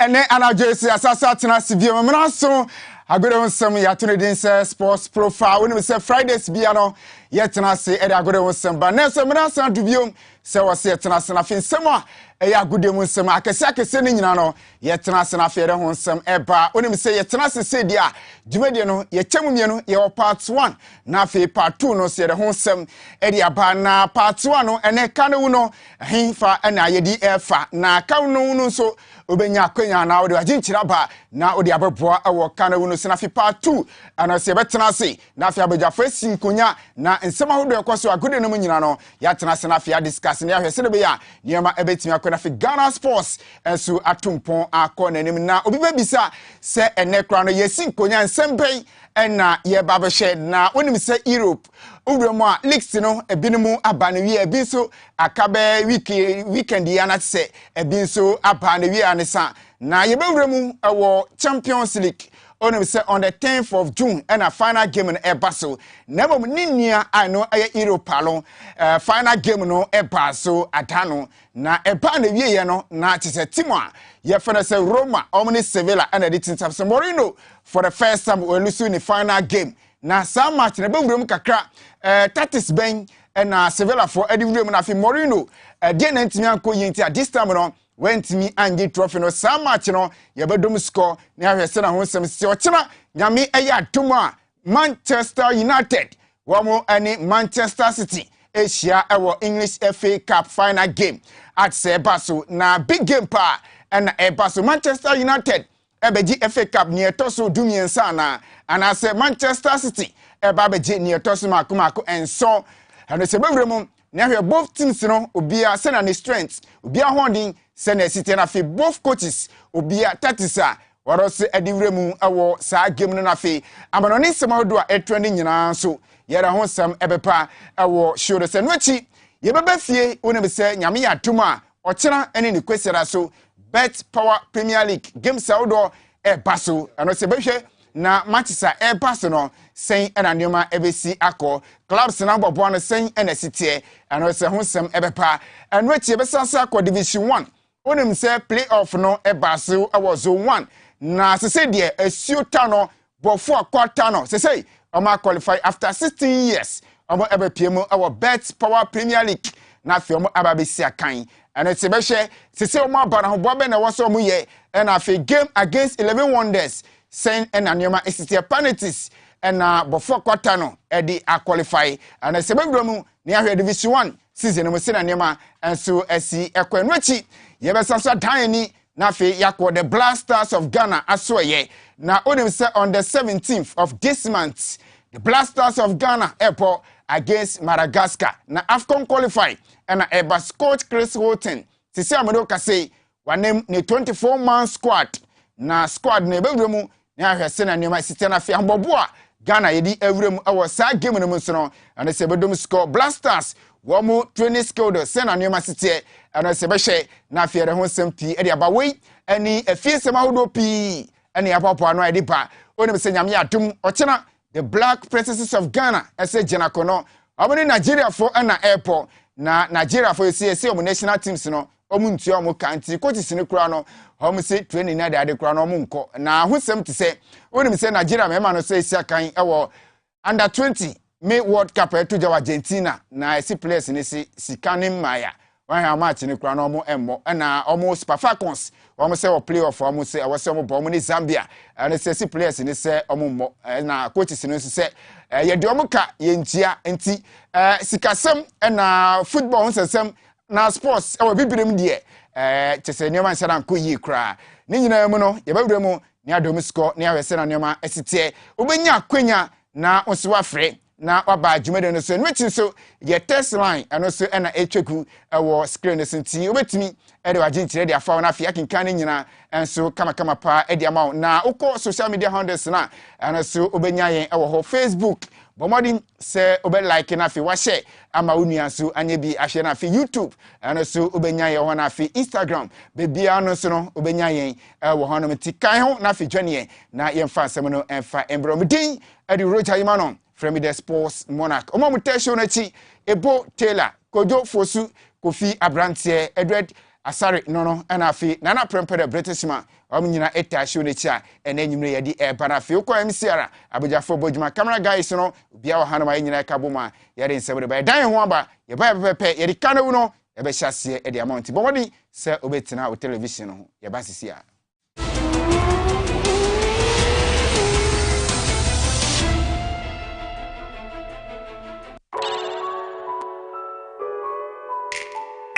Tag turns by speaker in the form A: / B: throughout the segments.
A: ene anajesi asasa tena sivio mena so agode wonsem ya tune din se sports profile woni se Fridays bia no ye tena se e agode wonsem ba na so mena san dubio se wose tena se na fin sem a e agode wonsem akese ne nyina no ye tena se na fe re wonsem e ba woni se ye tena se dia dwumade no ye chemu mienu ye part 1 na fe part 2 no se re wonsem e dia ba na part 1 no ene kanu no hinfa na ye di efa na kanu no so obenya kwenya na odi aginchira ba na odi abeboa ewo kanu no se na fe part 2 ana se betena se na fe abejafo sinkonya na nsema hodo ekoso agode no nyina no ya tena se na fe discuss na hwese ne be ya niema ebetimi akona fe Ghana Sports enso atumpon akọ nanim na obi babisa se enekra no yesinkonya nsembei ena ye babehye na onim se Europe ubremu a leaks no ebinimu aba na wi ebi so akabe weekend ya na se ebi so aba na wi anisa na ye bewremu ewo Champions League onim se on the 10th of June and a final game in Ebaso never ninia I know a Europe alone final game no Ebaso atano na eba na wi ye no na tise timwa ye fena se Roma omni Sevilla and editing San Marino for the first time we lose in the final game na some match na bewrem kakra tatis ben na Sevilla for edivrem na fi Marino de na ntimi anko yenti at this time no went me and trophy no some match no ye bedom score na hwese na ho sem se ochena nyame eya doma Manchester United wamo ani Manchester City Asia ewo English FA Cup final game at Sebaso na big game pa and Ebaso Manchester United ebeji FA Cup ni etoso dumiensa na anase Manchester City ebabeji ni etoso makomako enso and se bewremu na hwe both teams no obia sena ni strengths obia holding sena City na fe both coaches obia tatisa warose edivremu awo saa game no na fe amanoni semahodo a etrending nyina so yera ho sam ebepa awo show se no achi yebeba fie woni be se nyame ya tuma ochira ene ni kwesera so Bet Power Premier League game saudo e baso ano se behwe na Manchester e baso no sen ena nioma ebesi akọ clubs na bobo no sen ena sitie ano se ho sam ebepa ano achi ebesansa akọ division 1 onim se playoff no e baso awo zone 1 na se de esiota no bofo akwata no se Oma qualify after 16 years. Omo ebe piemu our Bet Power Premier League na fi omo ababesi akan. And it's sebehye se omo aba na ho bobe na woso omo ye and afi game against 11 Wonders send and anyoma esitia penalties and before quarter no e di qualify and sebebromu na ahwe division 1 season mo se na anyoma enso esi ekwanwachi ye be sanso dan ni na fi yakwo the Blasters of Ghana asoye na onim say on the 17th of this month the Blasters of Ghana airport against Madagascar na AFCON qualify and Ebas coach Chris Holton sisi amodo kase wanem ne 24-man squad na squad na ebewremu na ahwese na nyoma site na fi ambobo a Ghana yedi ewremu awo sa game no so no and se bedom score Blasters womo training skill se na nyoma site and se behye na fi ere ho sempi e de abawei ani afie mahodo pi ani apapo ano ede ba onim se nyame adum ochena the Black Princesses of Ghana ese jenakono omni Nigeria for na airport na Nigeria for ese omo national teams no omu ntua omo kanti coaches ni kura no omo se training na de kura no omo nko na hosem te se onim se Nigeria mema no se esi kan ewo under 20 May World Cup to Jawa Argentina na esi players ni si sikanim maya wan ha match ni kura no omo emmo na omo Super Falcons omo se o playoff omo se awose omo bo omo ni Zambia na se si players ni se omo mo na coaches ni se ye de omo ka ye ntia enti sikasem na football nsesem na sports e bibirem de chese nioma nsa na koyi kra ni nyina mu no ye bawremu ni adom score ni awese na nioma esitie obenya akwanya na onso afre na waba adwumade no so nwechi so ye test line ano so na etweku wo screen no senti obetimi e de waginchire de afa na afia kinkan ni nyina enso kama pa e de amaw na ukọ social media handles na ano so obenya yen e wo ho Facebook bomodin se obe like na fi wa share ama unua so anye bi ahye na fi YouTube ano so obenya yen ho na fi Instagram bebia no so no obenya yen wo ho no metikan ho na fi dwane na yemfa asem no emfa embromdin e de Roger Imano from the Sports Monarch. Omo mutasho na chi Ebo Taylor, Kojo Fosu, Kofi Abrantie, Edward asare no ana afi nana prempere British man nyina eta show ne chia ena nyimre yedi bana afi uko MCR abujafo bojuma camera guys no bia wa hanama nyina ka boma yede nsebere ba dan ho aba ye ba pepe yedi kanawu no ye be hyase e de amount bo wodi se obetina o television ho ye ba sisi a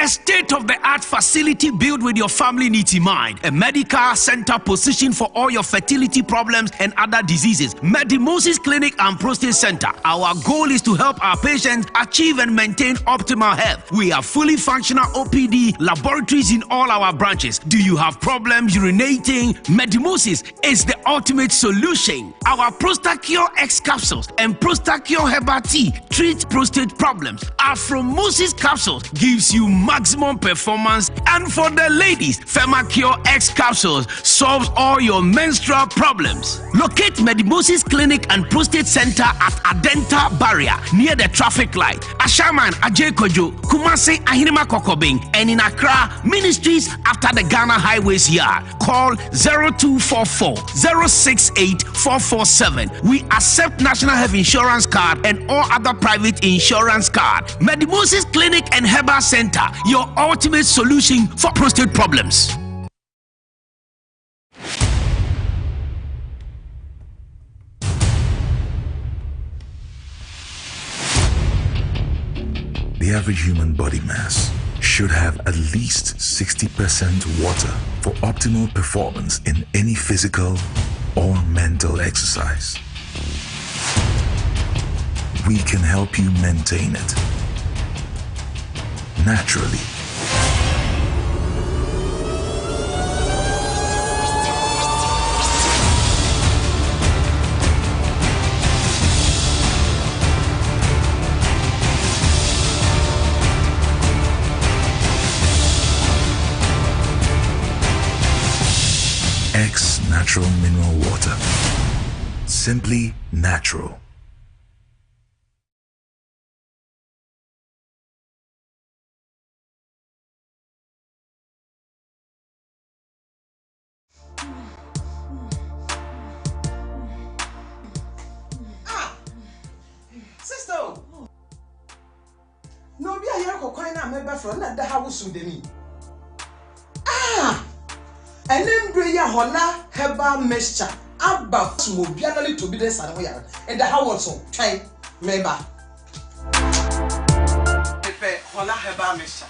B: A state-of-the-art facility built with your family needs in mind. A medical center positioned for all your fertility problems and other diseases. Medimosis Clinic and Prostate Center. Our goal is to help our patients achieve and maintain optimal health. We have fully functional OPD laboratories in all our branches. Do you have problems urinating? Medimosis is the ultimate solution. Our Prostacure X capsules and Prostacure Herbal Tea treat prostate problems. Afromosis capsules gives you maximum performance, and for the ladies, Femacure X capsules solves all your menstrual problems. Locate Medimosis Clinic and Prostate Center at Adenta Barrier near the traffic light, Ashaman, Ajekojo, Kumasi, Ahirima Kokobing, and in Accra, Ministries after the Ghana Highways Yard. Call 0244 068 447. We accept National Health Insurance Card and all other private insurance card. Medimosis Clinic and Herbal Center, your ultimate solution for prostate problems.
C: The average human body mass should have at least 60% water for optimal performance in any physical or mental exercise. We can help you maintain it naturally. X Natural Mineral Water. Simply natural.
D: No be a year coin na member from na da house with me. And then bring ya hola herbal mixture. Abba smo bianali to be the san here. And the house so try member. Pepe hola herbal mixture.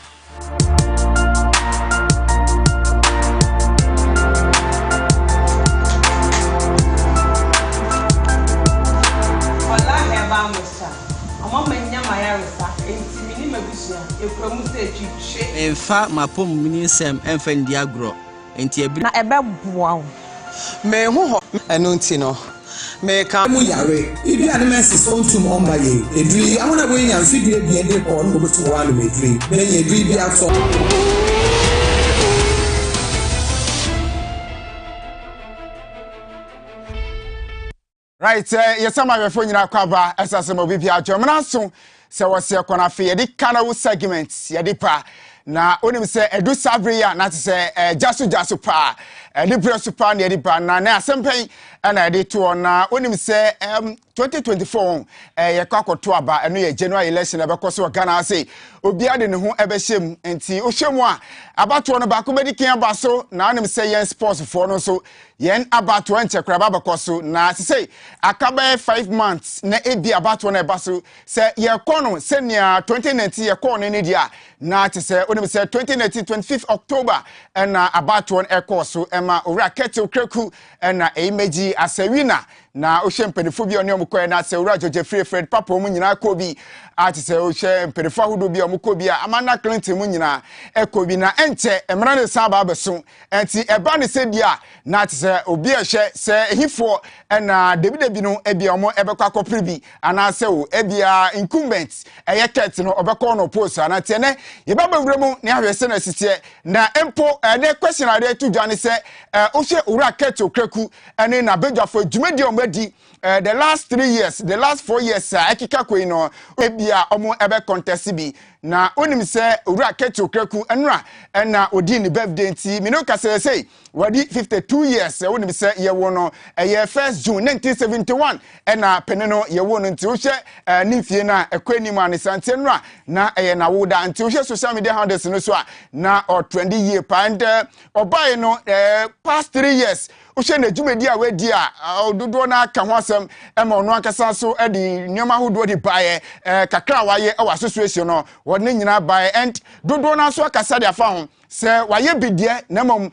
D: Hola herbal mixture. Mama nyama ya resa enti mini mabusia ekwamu se twitwe
E: enfa mapom mini sem enfa ndi agro enti ebi
F: na ebe boa
D: me hu ho eno nti no me ka mu yare ibi ade mesi so ntum omba ye edri amona bo nya mfidie bi ende ko no betu wa no edri me nya edri bi aso
A: right yesama befo nyina kwaba esase mo bibia adwomna so se wose ekona fe ye di kanawo segments ye di pa na onim se edu sabria na se jasu pa ni presu pa na ye di pa na asempen na ye di to na onim se 2024 ye kwakoto aba eno ye January election e bekoso Ghana say obia de ne ho ebe hyem enti ohwemu a abato no ba ko medikin abaso na onim se yen sports for no so yen abato enchekra ba bekoso na say akabe 5 months na ebi abato na ebaso se ye kono se nia 2019 ye kono ne dia na se onim se 2019 25th October na abato na ekoso ema owura ketil kreku na emeji asawina na ohye mpedifo bi oni omukọ na se owura George Fred papa mu nyina ko bi ati se ohye mpedifo hudo bi omukọ bi Amanda Clinton mu nyina eko bi na enche emra ne sa ba abeso enti eba ne se dia na ati se obi ehye se ehifo na debi no ebi omo ebekọ akopre bi ana se o ebia incumbent ket no obekọ no post ana tiene ye ba bawremu ne ahwese na sitie na empo de question ade to dwane se ohye owura keto kreku ene na bedwafo dwumedi the last 3 years, the last 4 years, ekika ko ino ebia omo ebe contest bi na onim se owura keto kreku enra na odi ni birthday nti me no ka say wadi 52 years onim se ye wo no ye 1st June 1971 na pene no ye wo no nti wo hye ni fie na ekwani mu anisante nra na ye na wo da nti wo hye social media handles no so na or 20 year pa and obaye no past 3 years Ushe na jumedi a wedi a dodo na aka ho asem ma ono akasa so di nyoma hodo di bae kakra waye wa association no wone nyina bae and dodo na so akasa dia fa ho se waye bidie na mom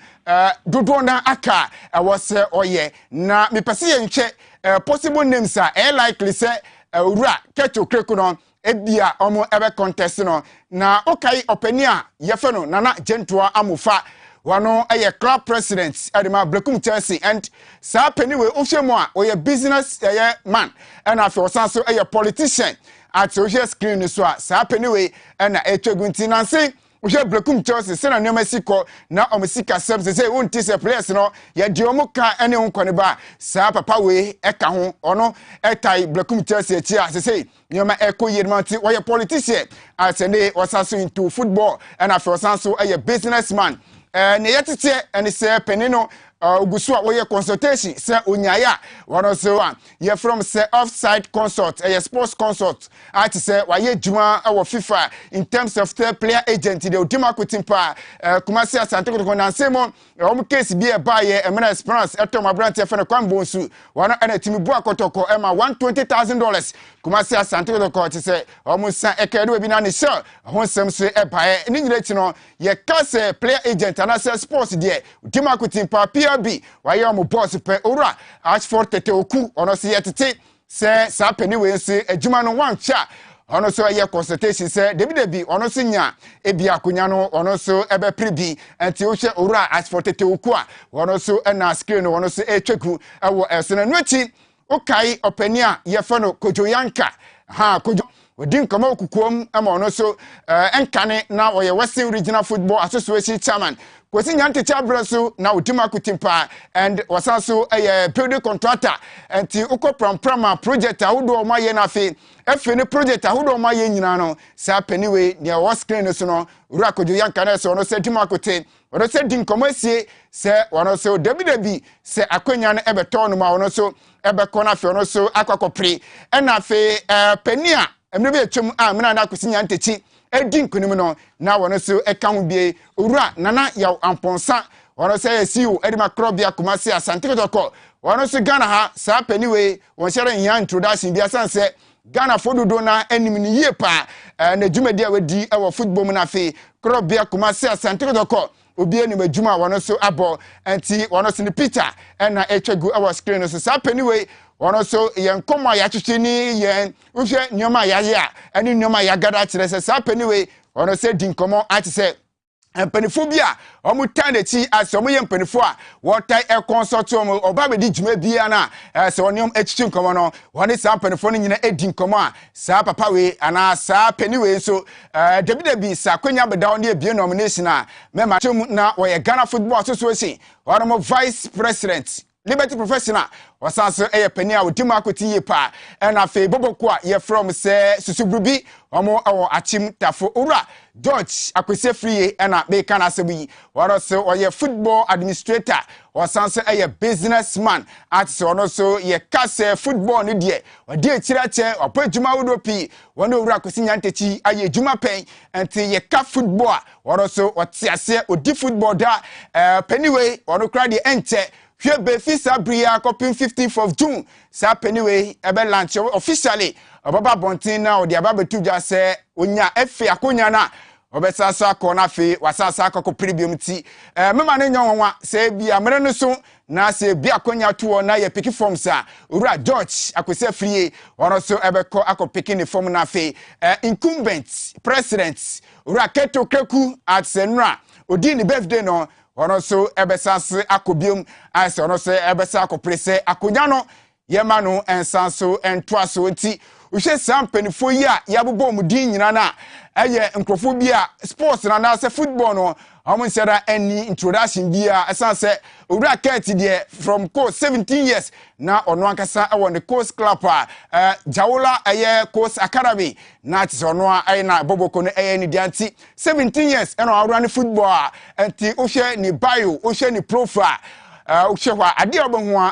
A: dodo na aka wo se oye na mepese ye nhwe possible names a likely se owura keto kreku no ebia omo ebe contest no na okai opani a ye fe no nana gentoa amufa wano aye club president adema Blekum Chelsea and sa peniwe ofshemu a oye business man and afi osanso aye politician at social screen so a sa peniwe na etwegunti nansi Ushe Blekum Chelsea sena nyoma siko na omusika sem se wonti se players no ye di omuka ene honkone ba sa papa we eka ho ono etai Blekum Chelsea echi a se nyoma eko yedmanti oye politician atene osanso into football and afi osanso aye businessman ne yetete ene se penino ogusu a woye consultation se onyaya wono so ye from se offside consult sports consult at se waye juma wo FIFA in terms of the player agent the Odima Kutimpa Kumasi Asante ko na nsemo o case bi e ba ye Emmanuel Xsports eto mabrante fe ne kwambonsu wono ene timi bu akotoko ema $120,000 Kumasi Asante ko se o musa ekedo bi na ne show ho nsem so e ba ye ni nyire ti no ye case player agent na se sports de Odima Kutimpa bi waye omo boss pe owura Xsports tete oku ono se yetete se sa peniwe nse adwuma no wancha ono so ye consultation se debi ono so nya ebi akonya no ono so ebe pribi enti o hwe owura Xsports tete oku a ono so na screen no ono so etweku ewo esene no achi okai opani a ye fa no Kojo Yanka ha Kojo Odin kama okukuom ama ono so enkane na oye Western Regional Football Association chairman kwesi nyante chabraso na Odima Kutimpa and wasanso building contractor enti uko pramprama project ahodo ma ye na fe ne project ahodo ma ye nyina no sa peniwe ne wo screen so no ura Kojo Yanka na so no se Odima Kutim ono se din komasie se ono so debi se akwanya no ebeto no ma ono so ebeko na fe ono so akwakopre na fe penia emre be twem mena na kwesi nyante chi edin kunim no na wono so eka ho bie owura nana ya amponsa wono se yesiu edima krobia Kumasi Asante Kotoko wono so Ghana ha sa peniwe won shere nya introduction bia sanse Ghana fododo na anim ni yie pa na dwumadi a wadi e football mu na fe krobia Kumasi Asante Kotoko obi ani madwuma wono so abo enti wono so ni Peter na etwegu e screen so sa peniwe wono so yen komo ya twetwe ni yen uhwe nyoma ya ya ani nyoma ya gada kire se sa peniwe wono se din komo ati se empanifo bia omu tande chi ase omu ye mpanifo a wotai e consult omu oba be di djuma bia na se oniom etwetwe nkomo no woni sa mpanifo no nyina edin komo a sa papa we ana sa peniwe so debi sa kwanya beda oni ebie nomination a mema twem na wo ye Ghana Football Association wono vice president Liberty Professional wasanso pani a Odima Akoti pa na fe boboko a ye from se susubrubi omo awo achim tafo owura George Akwese free na be kana asebi waro se oye football administrator wasanso businessman at so no so ye kase football no de wadi akirache opajuma wodopi wono owura Akwese nyantechi aye adwuma pen enti ye ka football waro so otiase odi football da peniwe wono kra de enche hwe be fisa bria copy 15th of June sa peniwe ebe launch officially obaba bontin na odi aba betu dwa se onya efe akonya na obesa so akona fe wasasa akoko premium ti mema ne nyanwa se bia mere no so na se bia akonya to na ye pick form sa owura George Akwese free wono so ebeko akopiki ne form na fe incumbent president owura Keto Kreku at Senra odi ni birthday no wono so ebesase akobiom ase ono se ebesa akoprese akonya no yema no ensan so entoa so nti uhwe sampanifo yi a yabobɔ mu din nyina na eye nkrofo bi a sports na se football no amun said any introduction bia esanse owura Kate de from course 17 years na ono ankasa won the course club Jawola course academy na ti ono na boboko no ni dianti 17 years eno awura ni football anti o hwe ni bio o hwe ni profile o hwe wa ade obo ho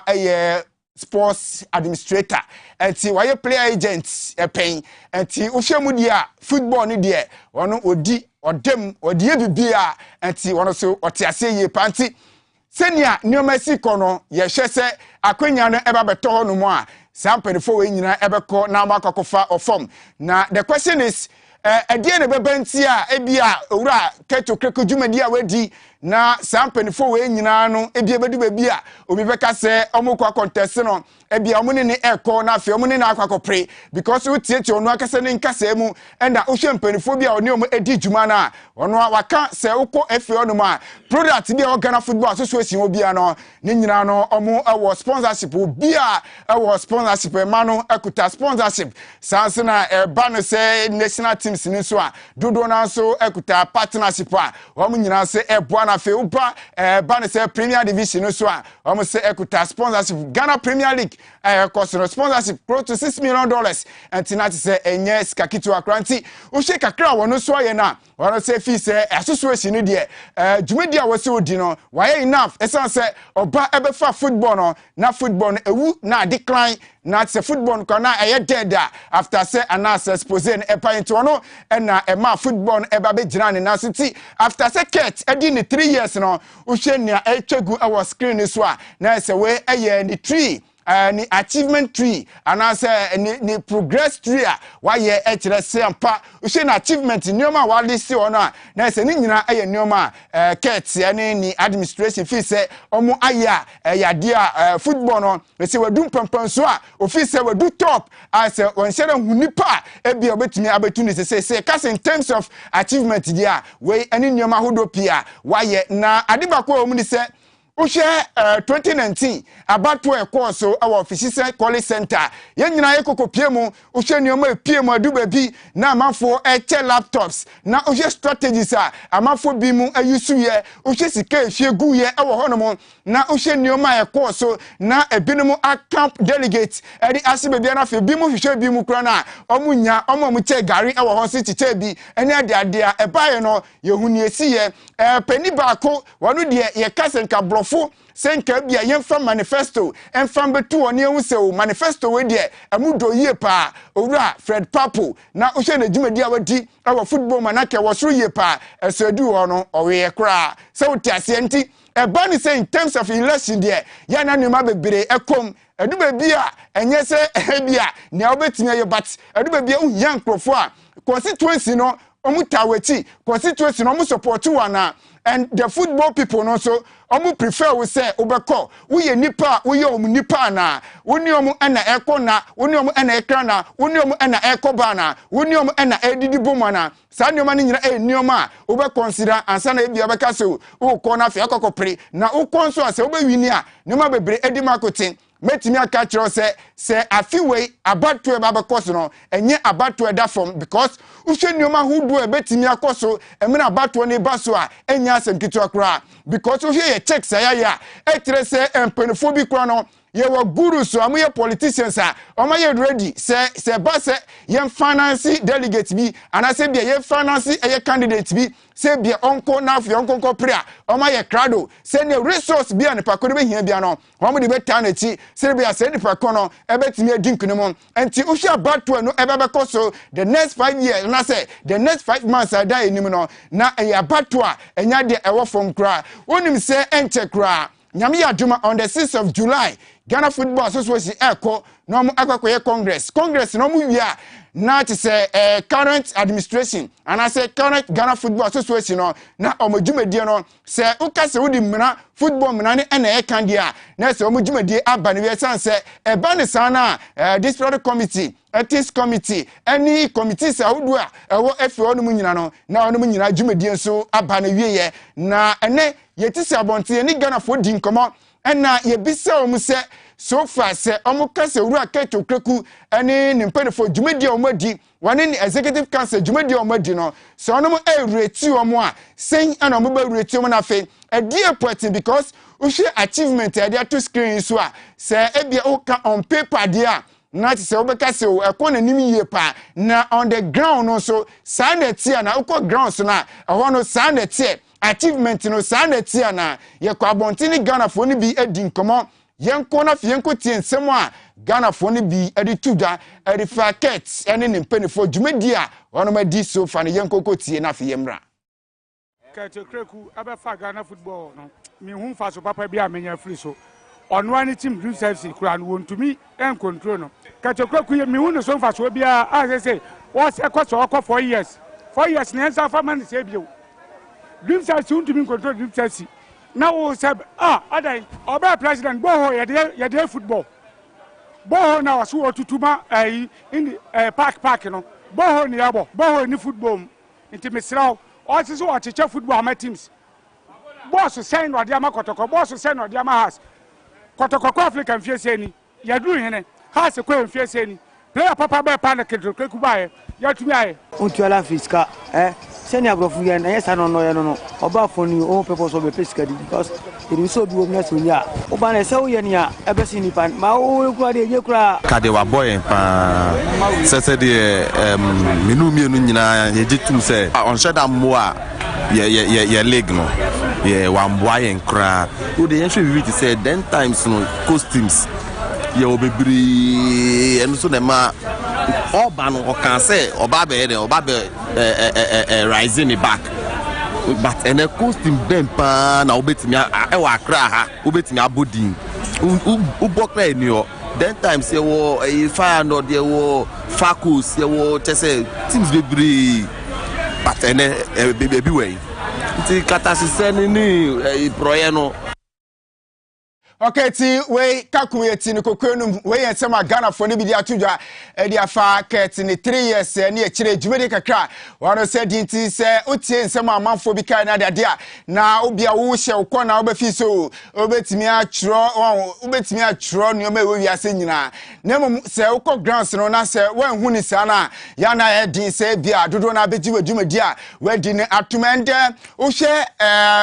A: sports administrator anti waye player agent pen anti o hwe mu dia football ni de ono odi odem odie bibia anti wono so otiase ye panti senia nioma sikono ye hwe se akwanya no eba beto ho no mu a sampanifo we nyina ebeko na amakokofa ofom na the question is edie ne bebanti a ebia owura keto kreko dwumadi a wadi na sampanifo we nyina no ebia bedu babi a obi beka se omukwa contest no ebia omune ne eko na afi omune na akwakopre because we tietie onu akase ne nkasa mu enda ohwe mpanifo bia oni omu edi dwuma na ono waka se ukọ efe onu ma product bia Ghana Football Association obia no ne nyina no omu ewo sponsorship obia ewo sponsorship emano ekuta sponsorship sanse na eba no se national teams ni so a dodo na so ekuta partnership a omu nyina se eboa na fe upa eba no se Premier Division no so a omu se ekuta sponsorship Ghana Premier League cost sponsorship close to $6 million and tinati say enye skakitu akranti uhye kakra wono so ye na wono say fi say association no de dwumedi a wose odi no why enough esan say oba ebefa football no na football no ewu na decline na say football ko na eye dead after say anas expose no epa into no na ema football no eba be gina ne na city after say ket edi ni 3 years no uhye nia etwegu e was screen so a na say we eye ni tree ni achievement tree and say ni progress tree why ye ekire se ampa uhye na achievement nioma wa list ona na say ni nyina eye nioma ket ni administration fi say omo aya yade football no say wadu pampan so a ofi say wadu top as won share hunipa ebia obetumi abetu ni say cause in terms of achievement dia we ani nioma hodopia why ye na adibakwa omu ni say Ushe 2019 abato course our office college center yenyina yekoko piemu ushe nioma piemu adubabi na amafo eche laptops na ushe strategies amafo bi mu ayusu ye ushe sika efiegu ye ewo honomo na ushe nioma course na ebinumu account delegates edi asibe bia na fe bi mu hwehwe bi mu kura na omunya omo che gari ewo ho si chiche bi ene ade ebaye no yehuni esi ye peni baako wonu de ye kasenka brofo senka bia yemfa manifesto enfam betu oni ehuseo manifesto we de amudo yie pa owura Fred Papo na ohwe na dwumadi a wadi awa football manake wosoro yie pa esedu ho no owe kra se wotiase enti eba ni say in terms of election there ya na numa bebere ekom eduba bia enye se bia ne obetimi ye but eduba bia unya nkrofo a constituency no omutawechi constituency no support wana and the football people no so omu prefer we say obeko we ye nipa we ye omu nipa na woni omu na eko na woni omu na ekra na woni omu na eko ba na woni omu na edidi boma na sa nioma ni nyina nioma obe consider ansa na ebia beka so wo ko na fe akokopre na wo konso ase obe wini a nioma bebre edi makotin metimi aka kiro se afiwe abatu e baba koso no enye abatu e da form because uhwe nioma hudu e betimi akoso emina abatu ne baso a enya asemkitu akra because uhwe ye check say ya etire se empenfo bi kra no ye wo guru so amoye politicians a omaye ready se ba se ye finance delegate bi anase bia ye finance ye candidate bi se bia onko na afio onko prayer omaye crado se ne resource bia ne pakoro be hia bia no omo de beta na chi se bia se ne pakono ebetimi adinkuno mo enti uhia bato no ebebe koso the next 5 years na say the next 5 months ada enim no na e bato a enya de ewo from kra onim se enche kra nyame aduma on the 6th of July Ghana Football Association eko no mu akwakoye congress no mu wi a na ti say current administration and I say current Ghana Football Association no na omodwumedie no say ukase wudi mna football mna ne na ekandia na say omodwumedie aba ne wi sanse eba ne sana this product committee ethics committee any committees awudu a ewo efe onu mu nyina no na onu mu nyina dwumedie so aba ne wi ye na ene yeti se abonte ni Ghana for di nkomo na ye bisa omu se so far se omu kase wura keto kreku ene ne mpedefo dwumadi omadi wane ni executive council dwumadi omadi no so onom reti omu a sen ana omu ba reti omu na fe edie point because ushi achievement e dia to screen so a se ebia o ka on paper dia na ti se obeka se ekọ na nim yie pa na on the ground no so sa na tie na ukọ ground so na ehọ no sa na tie achievement no sa na tie na ye kwa bontini Ghana fo ni bi edi nkomo yenko na fi yenko tie nsem a Ghana fo ni bi edi tuda edi faket ene ne mpanifo dwumadi a ono ma di so fa ne yenko ko tie na fi yemra
F: Kete kreku abefa Ghana football no mi hu fa so papa bi a menya free so ono ani team Dreams FC kura no wontumi en control no Kete kreku ye mi hu no so fa so bi a say what say ko 4 years 4 years na ensa fa man say bio Dreams FC wontumi control Dreams FC now we say adai oba president boho ye dey football boho na waso otutuma in park no boho ni abo boho ni football inti misraw o se so wacheche football ama teams boss send no dia makotoko boss send no dia ma has kotoko ko African fiese ni ya duru hene has ko fiese ni player papa be pa na keku bae ya tumi aye
G: untuala fiska seni agrofu yen yes no oba foni o purpose of pesca because it is so do na so nya oba na se wo yen ya ebesi ni pan ma o kura de ye kura
H: ka de wa boy pa se de minu nyina ye jitum se on sheda mo a ye leg no ye wa mboa yen kura o de yen hwe wi ti say 10 times no costumes ye obebiri enu so na ma oba no o kan say oba be rising back but and a costume ben pa na obetimi e wa kra ha obetimi abodin ubokra ni o 10 times ye wo fire no de wo facus ye wo tese teams bebiri but and baby way ti katasise ni proye no.
A: Okay, ti we calculate ni kokwenu we yensema Ghana for ni bi dia tudwa e dia fa ket ni 3 years ni e kire djumede kakra wano se dinti se otie nsema amanfo bi kai na dia na obia wo hye ukọ na obafi so obetimi a chro ni o ma we wiase nyina na mum se ukọ grounds no na se wan hu ni sana ya na e din se bia dodo na beji djumedi a we di ni atumende wo hye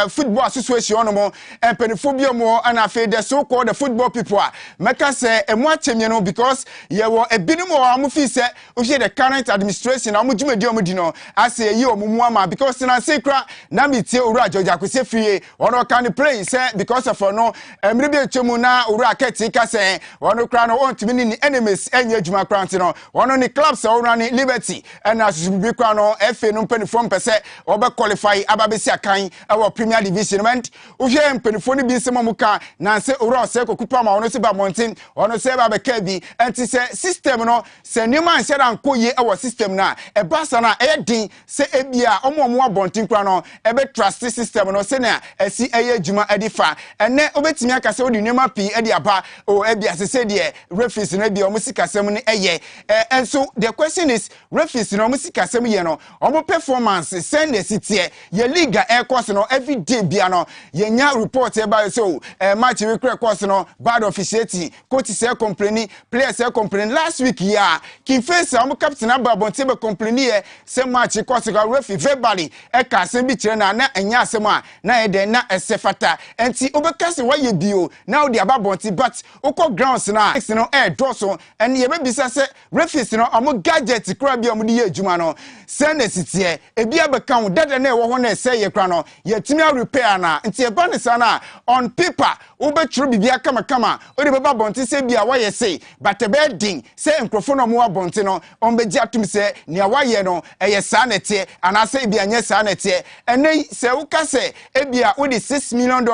A: football association no mo empenifo bi mo ana fe so called the football people meka say emu achemye no because ye wo ebinim wo amufi say ohye the current administration amudwumedi omudi no ase yi omumu ama because na say kra na metie owura George Akwese free ono kan play say because of no emre bi echemu na owura keti ka say ono kra no ontimi ni enemies enye adwuma kra nti no ono ni clubs owura ni Liberty na susubi kra no FA no mpenifo mpese obe qualify ababesi akan e Premier Division ment ohye mpenifo ni bi nsemo muka na oro se kokupa ma ono se ba mountain ono se ba beka bi enti se system no se nyuma nse da nkoye e wo system na e basa na e din se ebia omo abontin kra no e be trust system no se na esi eye adwuma edifa ene obetimi aka se odi nyuma pi edi aba o ebia se de referees no bia omo sikasem ni eye and so the question is referees no omo sikasem ye no omo performance send the city ye league e course no every day bia no ye nya report e ba so match course no bad officiating coach say complaining players say complaining last week ya kin face am captain ababonte be complaining here say match course go referee verbally e ka se bi kire na enya asem a na e den na esefata enti obeka se waye bio now the ababonte but ukọ grounds na no draw so and ye be bisa say referees no am gadget kra bi am di adwuma no send the city e bia be kan dada na e wo ho na say ye kra no ye timi repair na enti e ba ne sana on paper obetru bibia kama odi baba bonti se bia waye say but e be din say enkrofo no mo abonti no on be giatum say nia waye no eye sa nete ana say bia nye sa nete ene se uka say e bia odi $6 million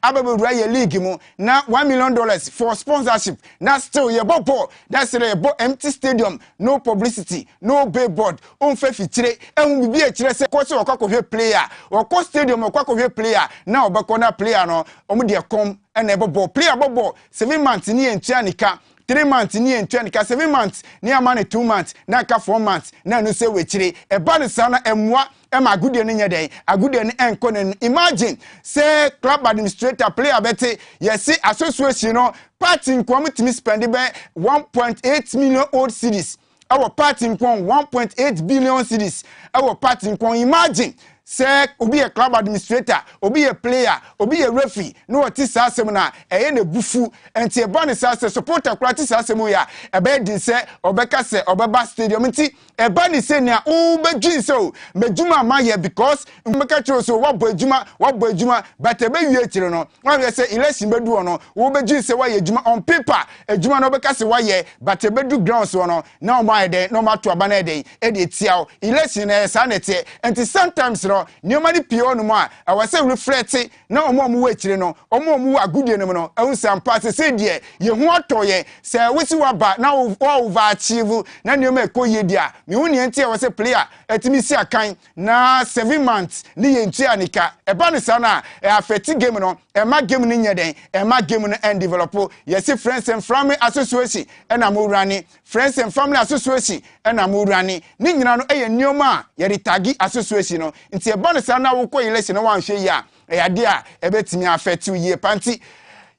A: ababewura ye league mu na $1 million for sponsorship na still ye bobo that's the empty stadium no publicity no billboard on fe fitire ehun bibia kire say ko se okwakohwe player okwa stadium okwakohwe player na obekona player no omo de kom ene bobo player bobo 7 months ni entua nika 3 months ni entwe ka 7 months ni amane 2 months na ka 4 months na no se wechire eba ne sa na emwa ema agudie ne nyeden agudie ne enko ne imagine say club administrator player bete yes association no party nko mutimi spend be 1.8 million old cedis our party nko 1.8 billion cedis our party nko imagine say obi a club administrator obi a player obi a referee no oti sa asem na eye na bufu enti e bone sa supporter kwati sa asem ya e be din say obeka say obeba stadium nti e bane say na o bedwin so medjuma maye because mbeka chiro so wabo adjuma but e be wie chiro no won say election bedu no wo bedwin say waye adjuma on paper adjuma no obeka say waye but e bedu ground so no na o maye den no mato aba na den e de tiawo election na sa na te enti sometimes no nyomani pio no ma awase reflect na omo wechire no omo agudie no no ehunsan pass se de ye hu atoye se wisi waba na over achieve na nyoma ekoye dia me hu ne ntia wase player etimi si akan na 7 months ni ye ntia nika eba ne sana affect game no ema game ni nyeden ema game no and develop yes friends and family association na mo rani friends and family association na mo rani ni nyina no eye nyoma ye retagi association no nti eba ne sana wo ko election no wan hwe ya eyade a ebetimi affect ye panti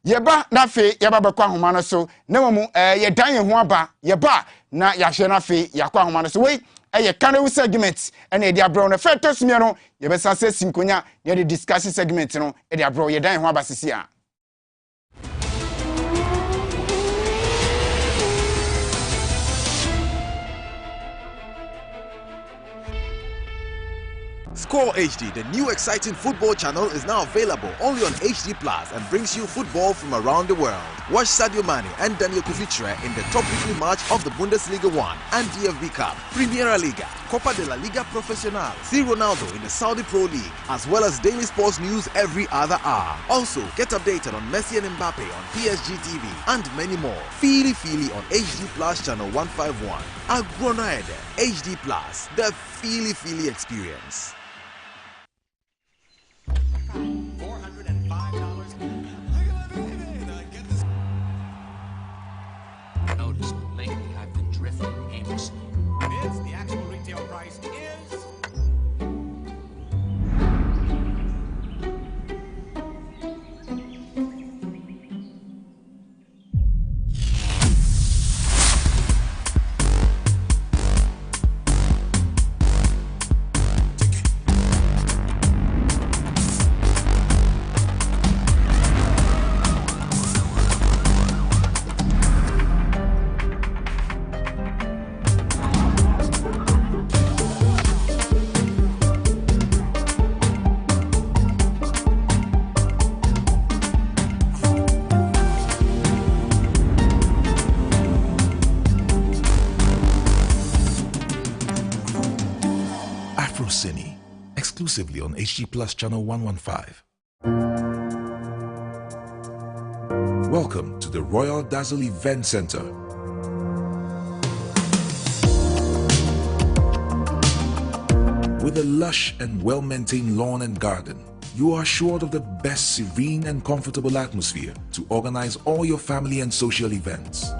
A: yeba na fe yeba bekwa homa no so na mamu ye dan ye ho aba yeba na ya hwe na fe yakwa homa no so we eye kana segment na e dia bro no fe to sumie no ye be sa se sinkonya ye de discussion segment no e dia bro ye dan ye ho aba sisi a
I: Score HD, the new exciting football channel, is now available only on HD Plus and brings you football from around the world. Watch Sadio Mane and Daniel Kuvitre in the top weekly match of the Bundesliga 1 and DFB Cup, Primera Liga, Copa de la Liga Profesional, see Ronaldo in the Saudi Pro League, as well as daily sports news every other hour. Also, get updated on Messi and Mbappe on PSG TV and many more. Feely on HD Plus channel 151. Agronaede, HD Plus, the Feely experience.
B: Notice lately I've been drifting aimlessly.
J: Bids, the actual retail price is...
C: Cine, exclusively on HG Plus channel 115. Welcome to the Royal Dazzle Event Center. With a lush and well-maintained lawn and garden, you are assured of the best serene and comfortable atmosphere to organize all your family and social events.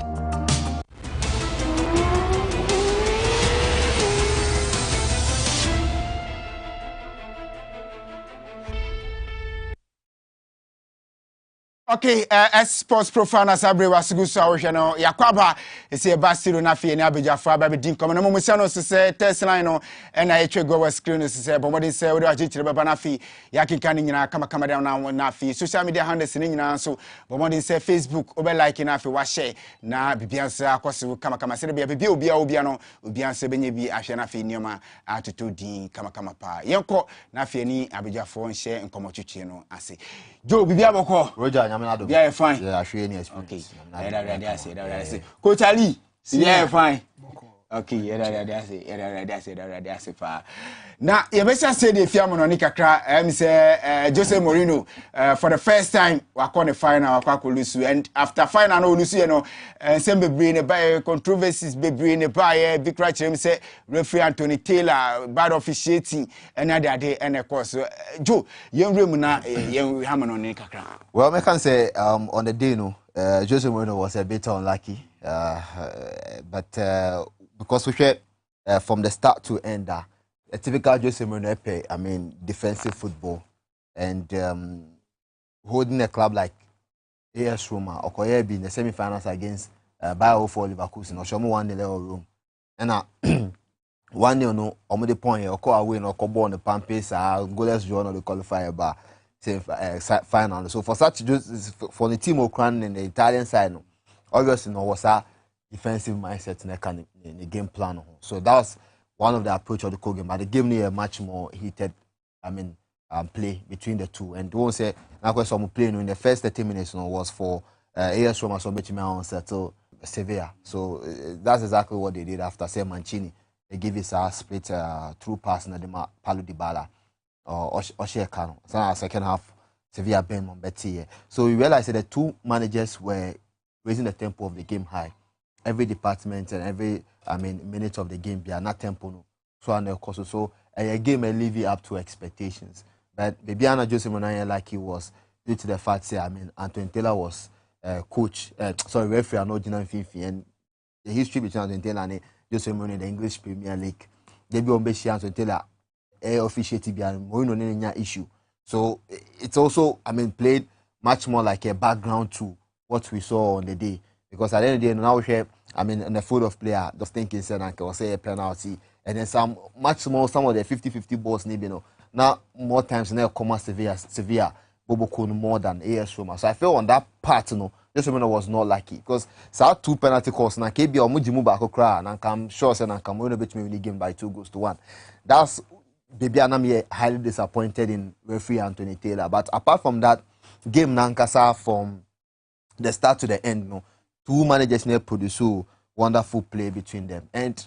A: Okay, Xsports profile na sabre wasigu so ahwe no yakwaba ese Bastiro na fie ni abejafo ababe din komo na momusia no se test line no na etwe go screen se bomodi se we agichire baba na fie yakinka ni nyina kama down na fie social media handles ni nyina so bomodi se Facebook obe like na fie wa share na bibiansa akose kama se bia obia no obiansa benye bi ahwe na fie nioma atoto din kama pa yenko na fie ni abejafo nhye nkomo twetwe no ase Joe bibia boko
K: Roger
A: yeah, fine.
K: Yeah, I show you any
A: Okay.
K: experience.
A: That's it. Coach Ali. Yeah, fine. Okay, that's it. Now, you better say the Fiamono Nikakra, say Jose Mourinho, for the first time, we call the final, and after final, no Luciano, some be by controversies, be by big right, say referee Anthony Taylor, bad officiating, another day, and of course, Joe, young Remuna, young Hamono Nikakra.
K: Well, I can say on the day, no, Jose Mourinho was a bit unlucky. But because we share from the start to end, a typical Jose Mourinho, I mean, defensive football and holding a club like AS Roma or Koyebi in the semi-finals against Bayer for Leverkusen or Shomu 1-0 room. And 1-0 no, the point or call away or call on the Pampes, goalless draw on the qualifier bar, final. So for such for the team of Crown in the Italian side, no, obviously no was a defensive mindset in the game plan. So that was one of the approach of the core game. But the game needed a much more heated, play between the two. And don't say now some playing in the first 30 minutes was for AS Roma so on settle Sevilla. So that's exactly what they did after say Mancini. They give us a split through pass in the Paulo Dybala or Oshe Kano. So second half Sevilla Ben Mombeti. So we realized that the two managers were raising the tempo of the game high. Every department and every minute of the game be not tempo no. So and of course so a game may live up to expectations. But Bibiana Jose Mourinho like he was due to the fact that Antoine Taylor was coach, referee and not Jinan Fifi, and the history between Antoine Taylor and Jose Mourinho in the English Premier League. They be on Beshi Antoine Taylor officiating and Mourinho no issue. So it's also played much more like a background to what we saw on the day. Because at the end of the day, now we have, in the field of player, just thinking said and can say a penalty, and then some much more some of the 50-50 balls maybe now more times now come Sevilla Bobo Kun more than AS Roma. So I feel on that part, this woman was not lucky because so 2 penalty calls na KB or Mujimu back cry and I'm sure say and Cameroon bet me win the game by 2-1. That's baby I'm highly disappointed in referee Anthony Taylor. But apart from that, game Nankasa from the start to the end, two managers never produce wonderful play between them. And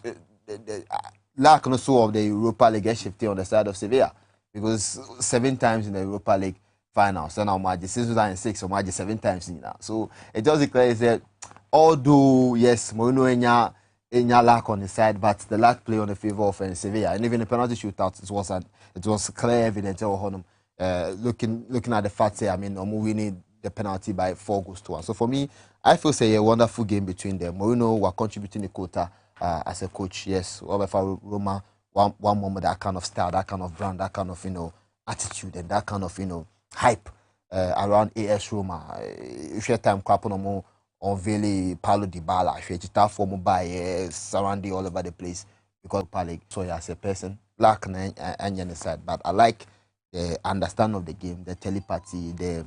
K: lack also of the Europa League shifting on the side of Sevilla because 7 times in the Europa League final. So now Margie 6 or Margie 7 times in now. So it just declares that although yes, Mourinho enya lack on the side, but the lack play on the favor of Sevilla. And even the penalty shootout, it was clear evidence looking at the fact that winning the penalty by 4-1. So for me, I feel say a wonderful game between them. Mourinho were contributing the quota as a coach. Yes, for Roma, one moment that kind of style, that kind of brand, that kind of attitude, and that kind of hype around AS Roma. If you time crap on Veli Paulo Dybala, if you start form by surrounding all over the place because Paulo so as a person, lack and side. But I like the understanding of the game, the telepathy, the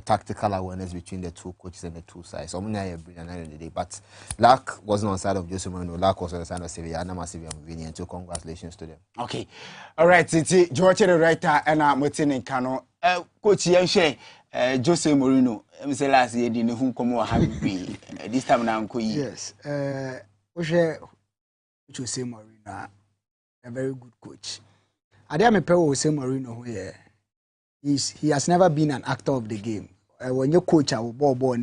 K: tactical awareness between the two coaches and the two sides. So I'm not brilliant at the end of the day. But luck wasn't on the side of Jose Mourinho. Luck was on the side of Sevilla. And I'm a Sevilla winning. So congratulations to them. Okay.
A: All right. Titi, George the writer and I'm waiting in Kano. Coach Yanshe, Jose Mourinho. I'm saying last year didn't who come or have be. This time now I'm going.
L: Yes. Jose Mourinho, a very good coach. I dare me pay Jose Mourinho here. He has never been an actor of the game. When you coach, I will ball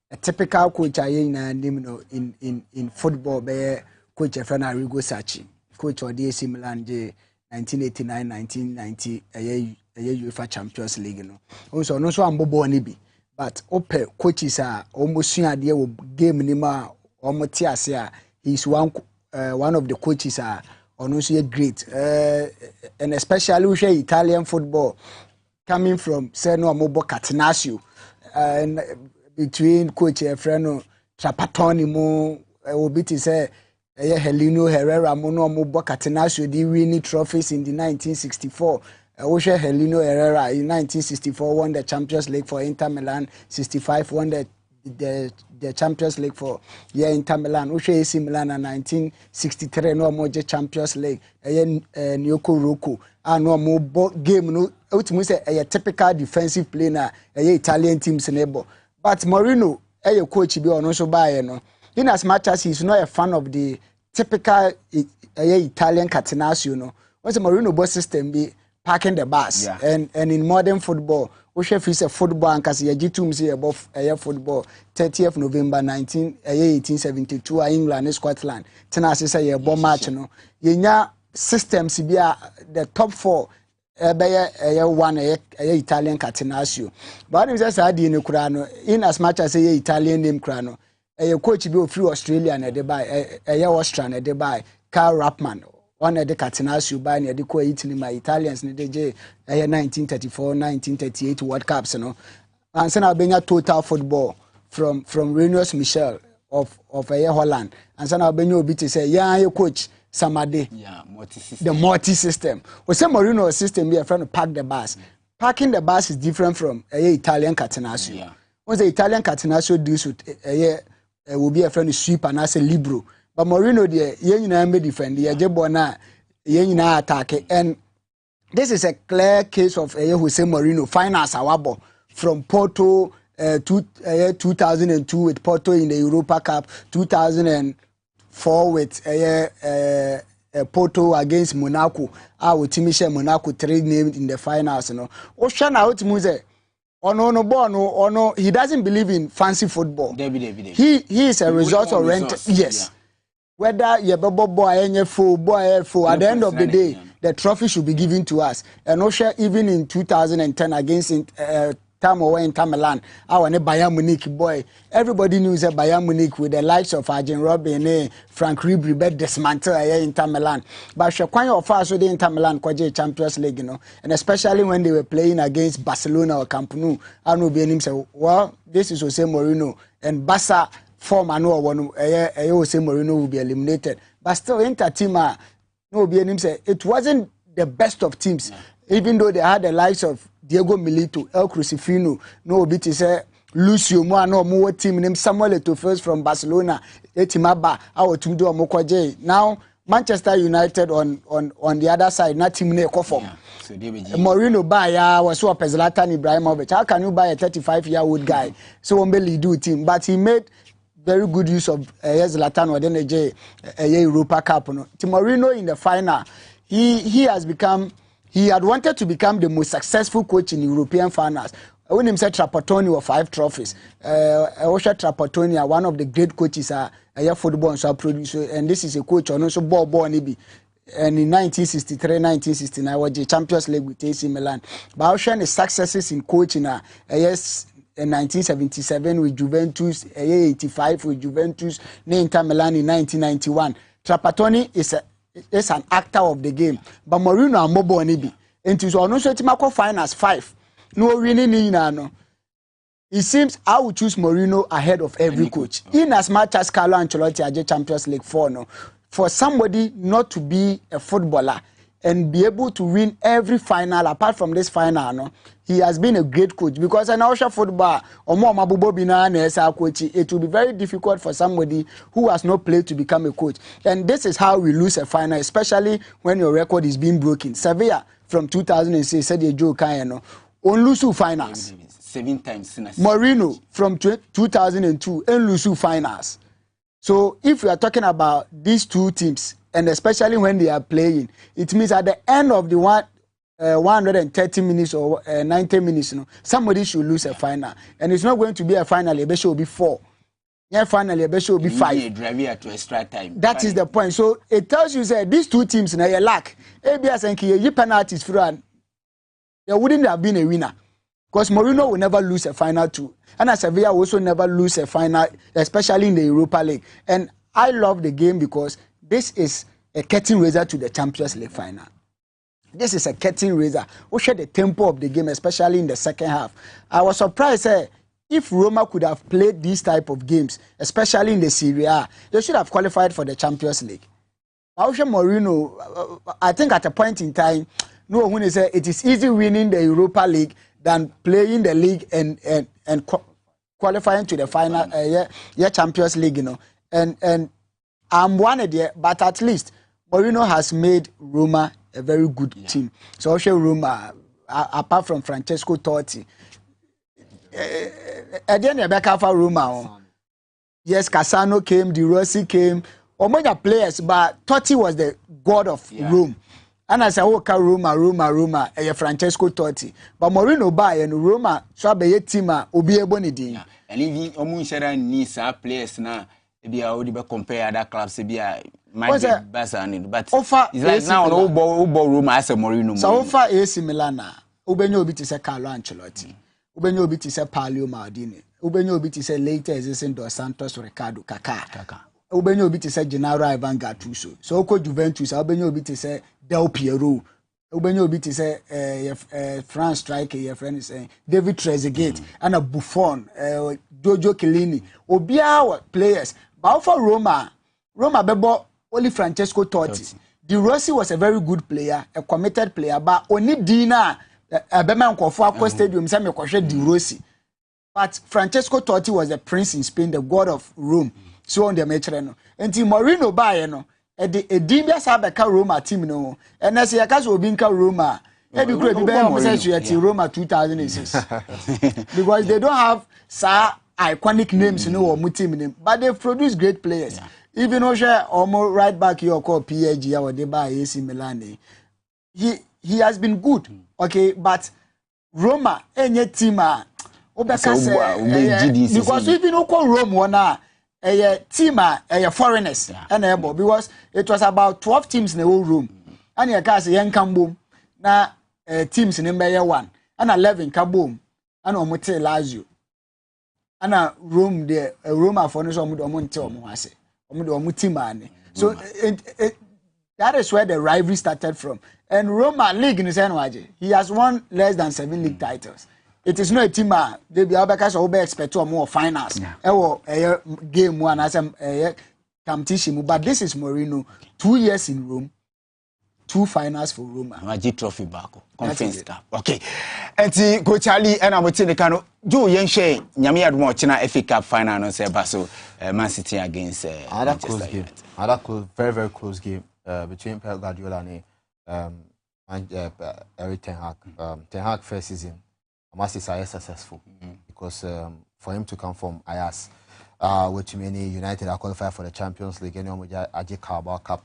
L: a typical coach in football. Be coach Arrigo Sacchi, coach of the AC Milan 1989-1990 UEFA Champions League. Also, no so ambobo nibi, but ope coaches are almost soon idea game nima almost here. He's one of the coaches are also great, and especially with Italian football. Coming from Seno Mobo Catenaccio, and between coach Efreno Trapattoni mo obiti say Heleno Herrera mono Mobo Catenaccio di winning trophies in the 1964. Oshe Heleno Herrera in 1964 won the Champions League for Inter Milan, 65 won the Champions League for Inter Milan. Oshe AC Milan in 1963 no more Champions League. Nyoko Roko. No more game no. Ultimately, say a typical defensive player, a Italian team's neighbor. But Mourinho, a coach, be on also by in as much as he's not a fan of the typical Italian Catenaccio, once the Mourinho bus system be parking the bus, and in modern football, we should face a football and because G2 say above a football 30th November 1872 England, Scotland. Tennis say a bomb match, systems be the top 4. One Italian Catenaccio. But if that's in as much as a Italian name crano, a coach be free Australia and they buy a Austrian and they buy Carl Rapman. One of the Catenaccio by near the co Italy, my Italians in the J 1934, 1938 World Cups, you know. And so now being a total football from Renus Michel of Holland. And so now being able to say, yeah, your coach Samade.
M: Yeah,
L: the multi-system. We say Mourinho system, we are trying to pack the bus. Packing the bus is different from Italian Catenaccio.
M: Yeah.
L: Once the Italian Catenaccio deals with will be a friend sweep and as a libero. But Mourinho, the may defend the Jebona, attack. And this is a clear case of Jose Mourinho finance our from Porto 2002 with Porto in the Europa Cup, 2004 with Porto against Monaco. Our team share Monaco 3 named in the finals. You know, Oshana out Muse. No, he doesn't believe in fancy football. He is a result oriented. Yes. Yeah. Whether you boy any fool, at the end of the day, the trophy should be given to us. And Osha, even in 2010 against Tamowa in Milan, our Bayern Munich boy, everybody knew that Bayern Munich with the likes of Arjen Robben, Frank Ribery, bet dismantle in Milan. But Shakwanya of us with Inter Milan kwaje Champions League, you know, and especially when they were playing against Barcelona or Camp Nou, I know him say, well, this is Jose Mourinho and Barca form. I know one Jose Mourinho will be eliminated, but still Inter team no be him say it wasn't the best of teams, even though they had the likes of Diego Milito, El Crucifino, no bit is Lucio Moano, more team named Samuel Eto'o first from Barcelona, Etimaba, our Tumdo Mokwaje. Now Manchester United on the other side, not team ne Kofom. Mourinho buy was so Zlatan Ibrahimovic. How can you buy a 35-year-old guy? So only do team, but he made very good use of Zlatan or then a Europa Cup. Mourinho in the final, he has become. He had wanted to become the most successful coach in European finals. When he said Trapattoni with 5 trophies, Osha Trapattoni, one of the great coaches, football and so producer, and this is a coach on also ball Nibi. And in 1963, 1969, was the Champions League with AC Milan. But Osha his successes in coaching, in 1977 with Juventus, 85 with Juventus, Inter Milan in 1991. Trapattoni is an actor of the game, but Mourinho and Mobo Nibi. And to so no finals 5. No winning no. It seems I would choose Mourinho ahead of every coach. In as much as Carlo Ancelotti at Champions League 4, no. For somebody not to be a footballer and be able to win every final apart from this final, no, he has been a great coach because an Osha football it will be very difficult for somebody who has not played to become a coach. And this is how we lose a final, especially when your record is being broken. Sevilla from 2006 said Joe Kayano on lose finals
M: 7 times.
L: Mourinho from 2002 and lose finals. So if we are talking about these two teams, and especially when they are playing, it means at the end of the 130 minutes or 90 minutes, you know, somebody should lose a final. And it's not going to be a final, it should be 4. Yeah, finally, it should be 5.
M: To extra time.
L: That is the point. So it tells you that these two teams now you lack. ABS and Kiye, penalties for there wouldn't have been a winner. Because Mourinho will never lose a final too. And Sevilla also never lose a final, especially in the Europa League. And I love the game because this is a curtain raiser to the Champions League final. This is a curtain raiser. We share the tempo of the game, especially in the second half. I was surprised if Roma could have played these type of games, especially in the Serie A, they should have qualified for the Champions League. Mourinho, I think at a point in time, no one is it is easy winning the Europa League than playing the league and qualifying to the final Champions League, you know. And I'm one of the, but at least Mourinho has made Roma a very good team. So also Roma, apart from Francesco Totti, again Rebecca for Roma. Yes, Cassano came, De Rossi came, Omoja players, but Totti was the god of Rome. And I said, oh, Roma, Francesco Totti. But Mourinho buy and Roma, so be team, Obi Ebonidi.
M: And even Omunshara needs our players now. Maybe I would compare other clubs. Maybe might be better, but it's like now Obo Roma as a Mourinho.
L: So far, AC Milan, Ubenyo bit is a Carlo Ancelotti. Ubenyo bit is a Palio Maldini. Ubenyo obi ti say later existing Dos Santos Ricardo Kaká. Ubenyo obi ti say Gennaro Ivan Gattuso. So oko Juventus ubenyo obi ti say Del Piero. Ubenyo obi ti say France striker your friend is David Trezeguet and a Buffon, Giorgio Chiellini. Obia players. But for Roma bebo only Francesco Totti. De Rossi was a very good player, a committed player, but only Dina Bema Nkofo Stadium say me kwhwe De Rossi. But Francesco Totti was the prince in Spain, the god of Rome. So on the match no. Enti Mourinho buy no. E Dibia Sabeka Roma team no. And as ya kaso obi nka Roma. E bi kure bi be Roma 2006. Because they don't have iconic names no or team name, but they produce great players. Yeah. Even Oshe right back here called PSG or they buy AC Milan. He has been good. Okay, but Roma any team because even call Rome one a team foreigners and able because it was about 12 teams in the whole room. And your cast young boom na teams in number 1 and 11 kaboom and Omote Lazio. And Rome there Roma for no omonte so that is where the rivalry started from. And Roma league in his NYJ, he has won less than 7 league titles. It is not a team they be because of expect to more finals. Game one as a competition. But this is Mourinho, 2 years in Rome. 2 finals for Roma.
M: Magic trophy back. Conference Cup. Okay.
A: Enti Coach Ali and Amotine Kano, Joe Yenshe, Nyami Admo China FA Cup final no Sebaso, Man City against
K: another close game. Another close, very, very close game between Pep Guardiola and Eric Ten Hag. Ten Hag first season, I must say successful because for him to come from Ajax, which many United are qualified for the Champions League, and AJ Carabao Cup.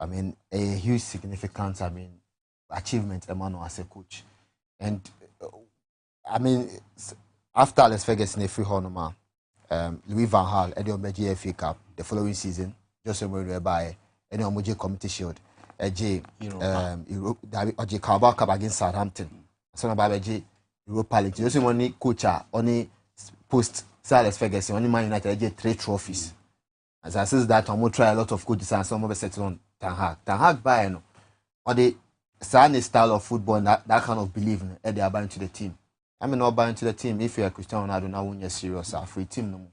K: I mean, a huge significant, achievement, Emmanuel, as a coach. And, after Alex Ferguson, free Honoma, Louis Van Gaal, Eddie Omeji FA Cup, the following season, Jose Mourinho by Eddie Omeji Community Shield, AJ Carabao Cup against Southampton. So, AJ Europa League. Jose Mourinho coach, only post Alex Ferguson, only Man United, AJ 3 trophies. As I said that, I'm going to try a lot of coaches and some of us settle on Ten Hag. Ten Hag buy or the style of football and that kind of belief in they are buying to the team. I'm not buying to the team. If you're Cristiano Ronaldo, now when you're serious, free team no more.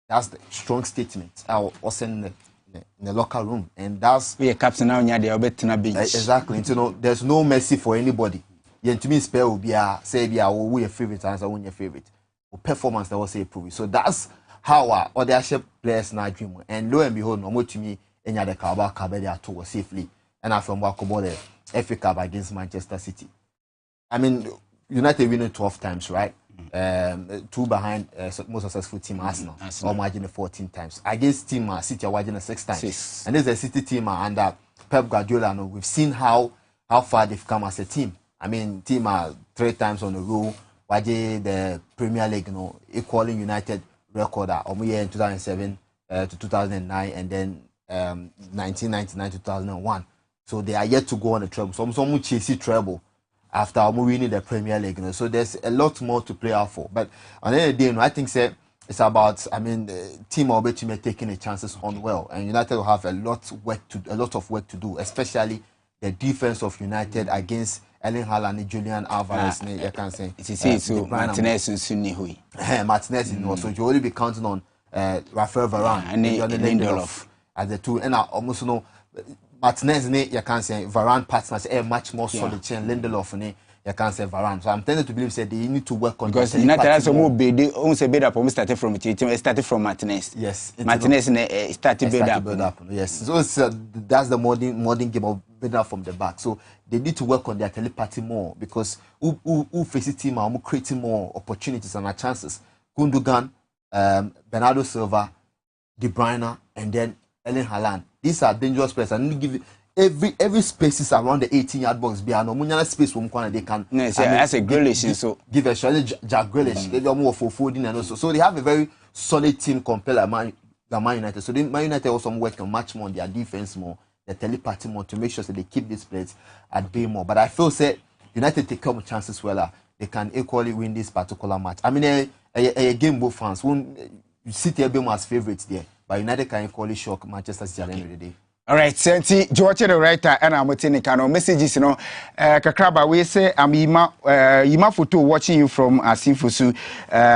K: That's the strong statement. I was in the locker room, and that's
M: we captain now. You're better bench.
K: Exactly. There's no mercy for anybody. You to me spell will be a say be a who your favorite answer when your favorite. Or performance that was say prove it. So that's how other shape players now dream. And lo and behold, no more to me. Any other Carabao Cup they are told safely, and I from walk about the FA Cup against Manchester City. I mean, United winning 12 times, right? 2 behind most successful team Arsenal, or margin 14 times against team City, margin 6 times. And this is a City team under Pep Guardiola. And we've seen how far they've come as a team. I mean, team 3 times on the row, the Premier League, equaling United record in 2007 to 2009, and then 1999 2001. So they are yet to go on the treble. Some chasing treble after winning the Premier League. So there's a lot more to play out for. But on the end of the day, I think it's about the team will be taking the chances on well, and United will have a lot of work to do, especially the defense of United against Erling Haaland and Julian Alvarez. You can say
M: so Martinez and Sunni Hui.
K: Martinez so you only be counting on Rafael Varane and Lindelof as the two, and I almost know Martinez you can say Varane partners a much more solid chain. Lindelof you can say Varane. So I'm tending to believe that they need to work on
M: because United has more build almost build up. Started from Martinez.
K: Yes,
M: Martinez started build up.
K: Yes, so that's the modern game of build up from the back. So they need to work on their telepathy more because who face the team are creating more opportunities and chances. Gundogan, Bernardo Silva, De Bruyne, and then Erling Haaland. These are dangerous players. I need to give every spaces around the 18-yard box. Be no space from corner they can.
M: That's a Grealish. So
K: give a shot. Jack Grealish. They are more for Foden and also. So they have a very solid team compared to Man United. So Man United also working much more on their defense more, their telepathy more to make sure that they keep these players at bay more. But I feel say United take couple chances well. they can equally win this particular match. I mean, a game both fans won't City have been as favorites there, but United can equally shock Manchester City at the end of the day.
A: All right, Senti, George the writer and I'm watching the messages, Kakraba, we say I'm Yima photo watching you from Asinfusu,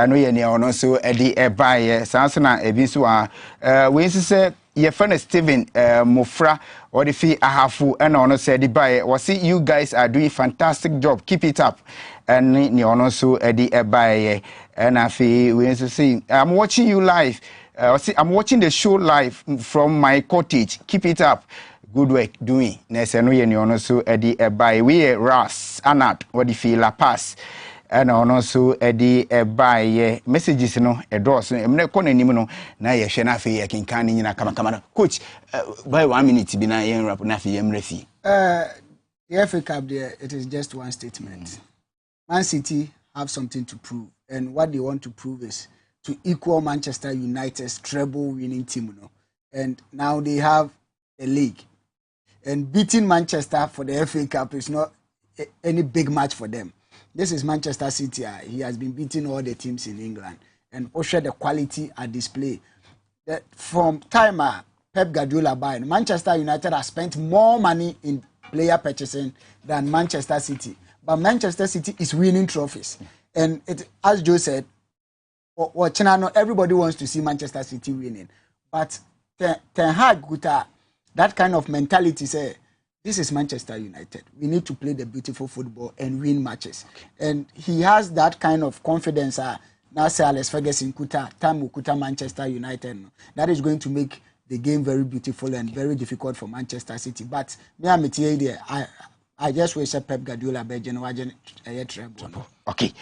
A: no yenya ono so edi ebaye, sansana ebisu we say your friend Steven Mofra or the fee ahafu and ono said ebaye, was see you guys are doing fantastic job, keep it up, and ni ono so edi ebaye, and I feel we say I'm watching you live. I'm watching the show live from my cottage. Keep it up. Good work doing. Nese no ye ni ono so edi ebai. We Ras Anat what the feel la pass. And ono so edi ebai messages no edos. Mne kone nimu no na ye hwe na fe ye kinkan ni nyina kama no. Coach by 1 minute bi na ye rap na fe ye mrefi.
L: The FA Cup there it is just one statement. Man City have something to prove, and what they want to prove is to equal Manchester United's treble winning team, you know. And now they have a league. And beating Manchester for the FA Cup is not any big match for them. This is Manchester City. He has been beating all the teams in England. And also the quality at display. From time Pep Guardiola buying, Manchester United has spent more money in player purchasing than Manchester City. But Manchester City is winning trophies. And it, as Joe said, everybody wants to see Manchester City winning, but Ten Hag that kind of mentality say this is Manchester United. We need to play the beautiful football and win matches, and he has that kind of confidence. Now say Alex Ferguson kuta Manchester United. That is going to make the game very beautiful and very difficult for Manchester City. But me I'm there. I just wish Pep Guardiola be January treble.
A: Okay.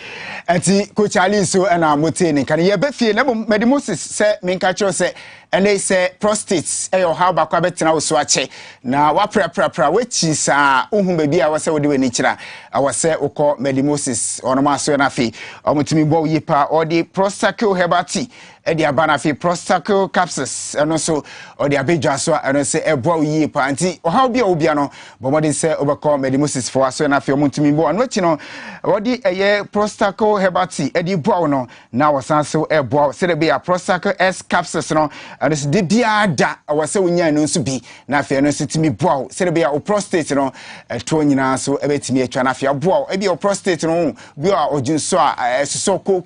A: Enti Coach Ali so na moteni kan ye be fie na Medimosis say menka chiro say ene say prostates e yo how ba kwa betena wo so ache na wa pra we chi sa ohun ba bia wo say wo de wani kira wo say ukọ Medimosis ono ma so na fi omutimi bo yipa or the Prostacle Herbati e dia ba na fi Prostacle capsules eno so or the abedwa so eno say e bo yipa anti o how bia obia no bo modin say obekọ Medimosis for so na fi omutimi bo ano chi no wo di Prostacle Herbati edi bow no na wasan so e bow se de be a Prostacle S capsules no and this de bia da awase wonya no so bi na afia no sitimi bow se de be a prostate no to nyina so e betimi atwa na afia bow e bi o prostate no bi a ojun so a so ko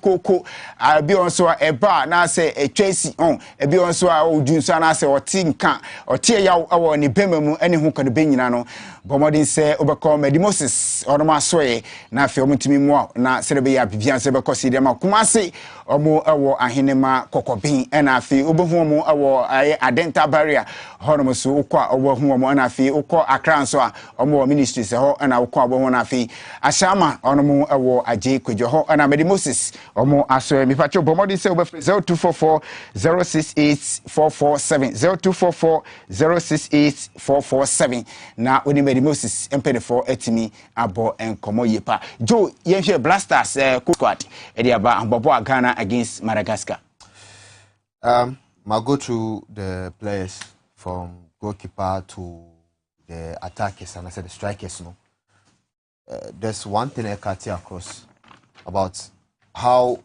A: bi on so e ba na se e twesi on e bi on so a ojun so na se oti nka oti ya awo ni bemamu ene hu kan be nyina no bomodin se obekọ Medimosis onoma soye na afia omutimi mu na serebe ya bibian sebe kosi dem akumase omo ewo ahenema kokobin na afi obohu omo ewo adenta barrier hono so ukwa obohu omo na afi ukọ Accra so a omo ministry se ho na ukọ obohu na afi ashama onomo ewo aje kwadwo ho na Medimosis omo aso mi pacho bomodi se obe 0244 068447 0244 068447 na oni Medimosis empedefo etimi abo enkomo yepa Joe yenhwe Blasters squad ediaba Bobo Ghana against Madagascar.
K: I'll go through the players from goalkeeper to the attackers and I said the strikers. No, there's one thing I can't see across about how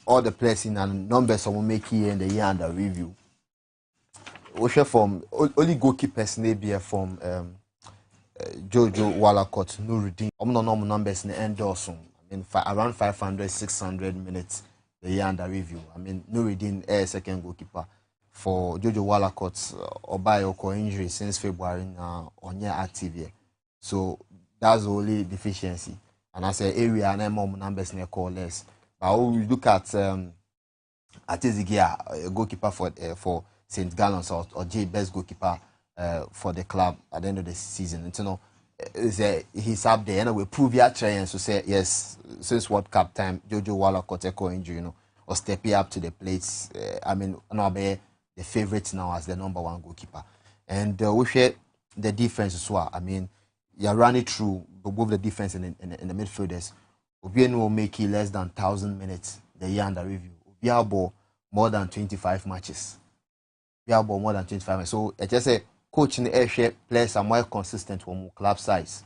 K: all the players in and numbers will make here in the year under review. We share from only goalkeepers maybe from Jojo Wallacott, Nuruddin. No numbers in the end also. I mean, around 500, 600 minutes the year under review. I mean, Nuruddin a second goalkeeper for Jojo Wallacott's Obayoko injury since February on year active here. So that's the only deficiency. And I say area and more numbers near call less. But we look at Atizigia, a goalkeeper for St. Gallen's or J best goalkeeper for the club at the end of the season. And, you know, he's up there and we prove your trying to say yes since World Cup time Jojo Wallacott injury, you know, or stepping up to the plates. I mean, now be the favorite now as the #1 goalkeeper, and we share the defense as well. I mean, you're running through both the defense and the midfielders. Obiano will make it less than 1,000 minutes the year under review. Obiabo more than 25 matches. Obiabo more than 25 matches. So I just say. Coach in the air players are more consistent from club size.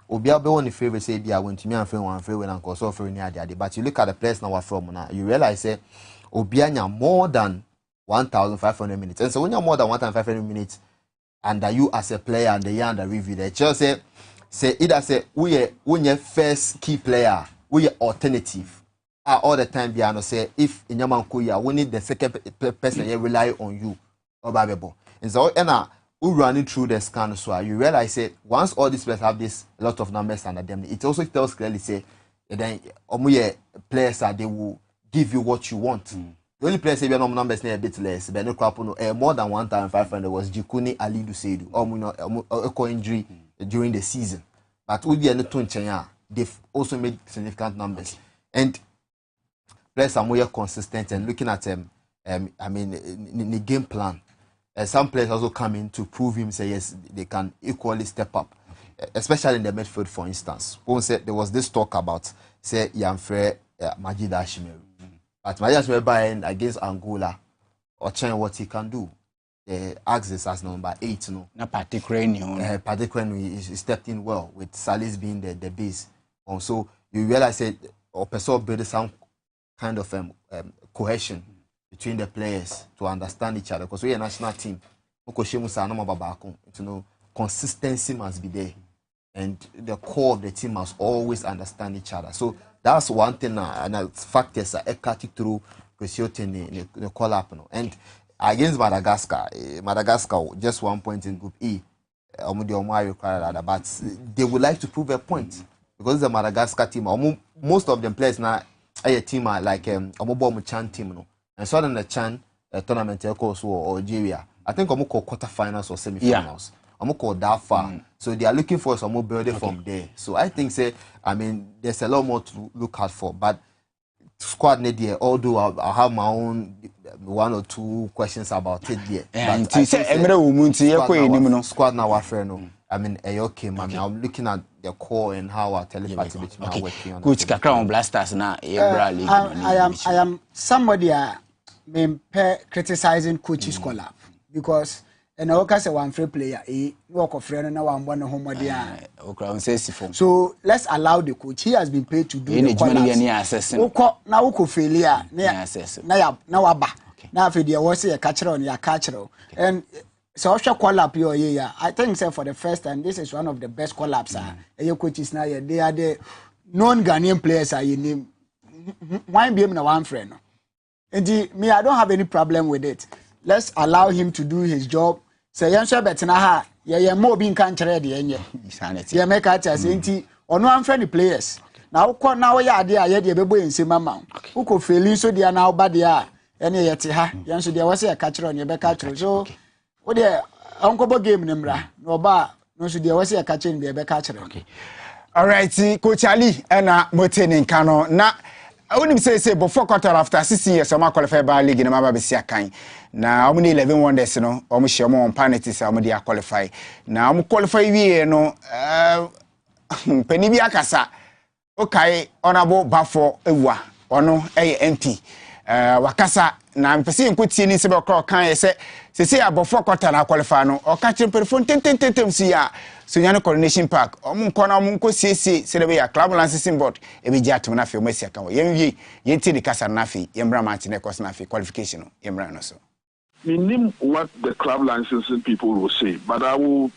K: Obia be one favor say be I went to me and one favor and cause offering near the but you look at the players now from now, you realize say Obianya more than 1,500 minutes. And so when you're more than 1,500 minutes under you as a player and the year under review, they just say either say we are first key player, we are alternative. All the time Biano say if in your man we need the second person you rely on you or Bible. And so we running through the scan so you realize say once all these players have this a lot of numbers under them, it also tells clearly say then players are they will give you what you want. The only players say we numbers a bit less, but no crap more than 1,500 was Jikuni Alidu Seidu or injury during the season. But we be they've also made significant numbers. And players are more consistent and looking at the game plan. Some players also come in to prove him say yes they can equally step up, especially in the midfield. For instance, there was this talk about say Yamfre Majid Ashmeru, but Majid Ashmeru buying against Angola or trying what he can do. Axis as number 8, no.
M: Na particularly he stepped in well with Salis being the base. So you realize that or person build some kind of cohesion between the players to understand each other because we are a national team. Consistency must be there, and the core of the team must always understand each other. So that's one thing, and factors are cutting through the call up, and against Madagascar, just 1 point in Group E, but they would like to prove a point because the Madagascar team, most of them players now a team like Chan team, and so then the Chan tournament or Algeria. I think I'm call quarterfinals or semi-finals. I'm call that far. So they are looking for some more building from there. So I think there's a lot more to look out for. But squad need there, although I have my own 1 or 2 questions about it there. And
K: squad now okay, man. I'm looking at the core and how our telepathy between are working on.
M: Coach Kakra Blasters now.
L: I am somebody criticizing coaches collab because and I say one free player work of friend now one home so let's allow the coach. He has been paid to do the collabs. Now who failure now aba now if there was a catcher on your catcher and so collab I think for the first time this is one of the best collabs your coaches now they are the non-Ghanaian players are in name why be him one friend. And me, I don't have any problem with it. Let's allow him to do his job. Say, "Yansha betina yeah, more being cancer the enye." Yeah, make it as enti or no unfriendly players. Now, now we are there. Yeah, the baby in same amount. Who could feel so they are now bad there. Any yet ha? Yansha there was a catcher on your back catcher. So, what there? Uncle game nimra no bar no so there was a catcher in the back catcher. Okay.
A: All right, Coach Ali and Motene Kano na. I wouldn't say before quarter after 6 years, I'm qualified by league in Mababisia kind. Now, I'm only 11 wonders, no, almost share more on penalties. I'm going to qualify. Now, I'm qualified, no, Penibia Casa. Okay, honorable Buffo, Ewa, or no, MP. Wakasa, now I'm perceiving good seeing in several clock. Can I say about 4 quarter I qualify, no, or catching perform 10 see ya. So Yano Coronation Park, Omunkona Munko CC, Celebrate Club Licensing Board, Ebija to Nafi, Messiaka, Yenti the Casa Nafi, Yembra Martinecos Nafi, qualification, Yembrano. So.
N: We name what the club licensing people will say, but I will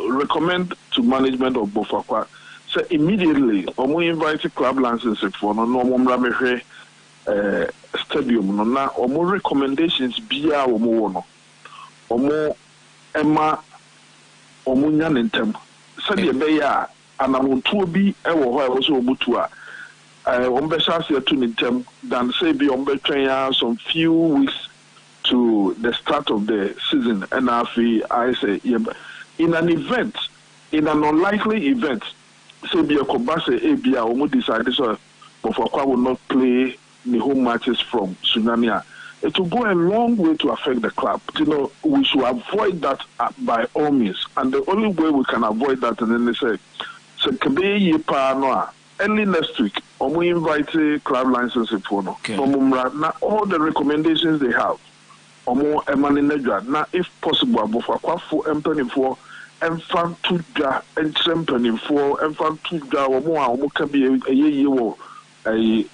N: recommend to management of Bofakwa, say immediately, Omu invite club licensing for no Mramhe stadium, no na Omu recommendations Bia Omu, Omu Emma. Omunya nentem said the beya and I want to be a also mutua ombesha to nentem than say be on some few weeks to the start of the season and I say in an event, in an unlikely event, say be a Kobase Abia Omu decided so Bofakwa will not play the home matches from Tsunami. It will go a long way to affect the club. We should avoid that by all means. And the only way we can avoid that, and then they say, early next week, we invite club licensing for now. All the recommendations they have, now if possible, Enfantu dwa entrepreneur enfantu dwa omo a omo ka bi eyeye wo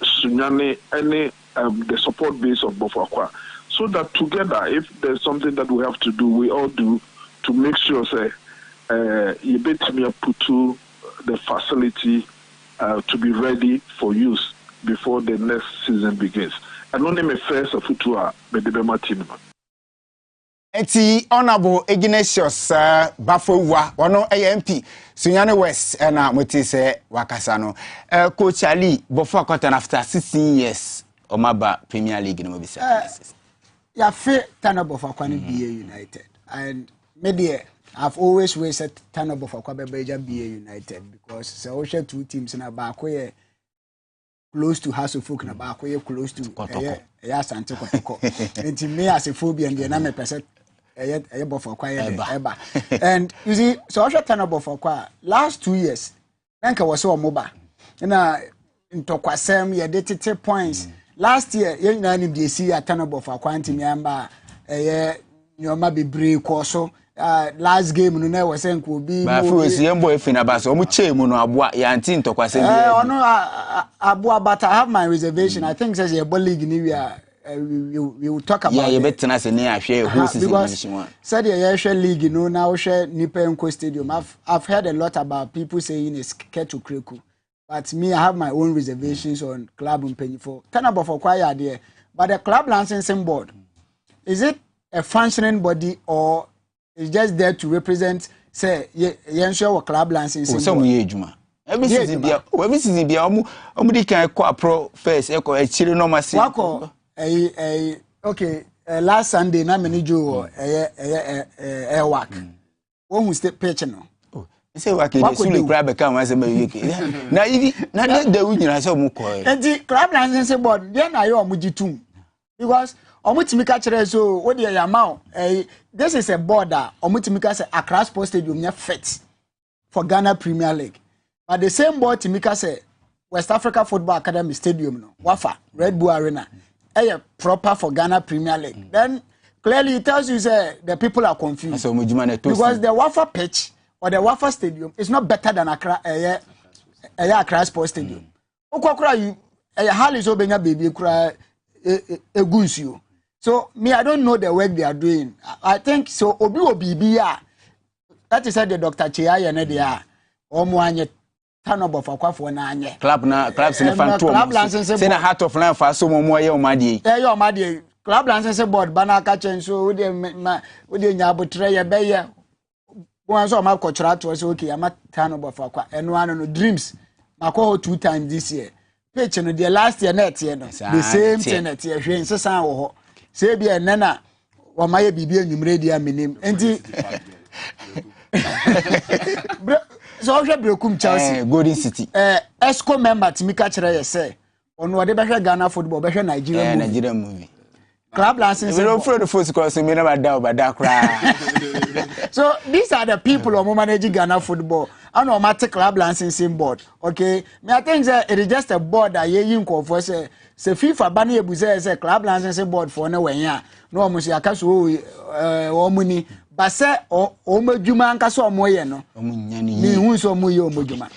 N: sunyane any the support base of Bofakwa, so that together, if there's something that we have to do, we all do to make sure say you bet me put to the facility to be ready for use before the next season begins. And only me first of futua bedebema team.
A: Eti honorable Ignatius Bafowa ono AMP Sunyane West na motise wakasa no Coach Ali before cotton after 16 years omaba Premier League no bisa
L: ya fe Tanabo for Kwani BA United, and maybe I've always wasted Tanabo for Kwabeja BA United because so two teams in a back where close to Hasselfolk na back where close to Sante Kotoko. And to me as a phobia and the name person and you see, so I shall turn up for qua last 2 years. Nanka was so mobile. And in Tokwasem, you did 10 points. Last year, you know, you see a turn up for quantity member, you might be break also. Last game, you know, was saying could be. But for us, young boy, Finabas, or Muche, Muno, Abua, Yantin, Tokwasem. But I have my reservation. I think there's a ball league in India. We will talk about
A: you better not say near share who's in
L: said the share league, you know, now share Nipenko Stadium. I've heard a lot about people saying it's Ketu Kreku, but me, I have my own reservations on club and penny for turn up for choir there. But the club licensing board, is it a functioning body or is just there to represent, say, ensure club licensing?
A: Some Juma. Every season, Omudi can acquire pro first, echo a chili no massive.
L: Okay, last Sunday na manager work. One who stay pitch no.
A: Oh, say work the club come as a week. Na if na the win na so mu ko.
L: And the club licensing board there na yo omujitum. Because omutimi ka kire so wo de yamao this is a board that omutimi ka say Accra Sports Stadium nya fit for Ghana Premier League. But the same board timika say West Africa Football Academy Stadium no. Wafa Red Bull Arena. Proper for Ghana Premier League. Then clearly it tells you that the people are confused. Because the Wafa pitch or the Wafa Stadium is not better than Accra Sports Stadium. So me, I don't know the work they are doing. I think so. Obi that is the Dr. Chiaya Nedia or Tanobo for Kwafo
A: club in club licensing say the heart of life for so more your madi.
L: Your madi club licensing board banaka chen so with the nyabo tray be one so my contract was okay. I'm at Tanobo for Kwa and one no dreams. I call 2 times this year. Pitch no the last year net no the same thing net year hwen so san wo ho. Say be nana o maye bibia nwumre dia menim. Enti so we brekum Chelsea
A: Golden City
L: ESCO member timika kire ye say ono de behwe Ghana football behwe Nigeria
A: movie
L: club license
A: we don't throw the foot because we never down but that cry.
L: So these are the people who manage Ghana football and automatic club licensing board. Okay, me I think that it is just a board that you for say FIFA bani ebuze say club licensing board for no when ya no mo si akaso o muni ba say o madwuma anka so omoye no ni hu so omoye o madwuma.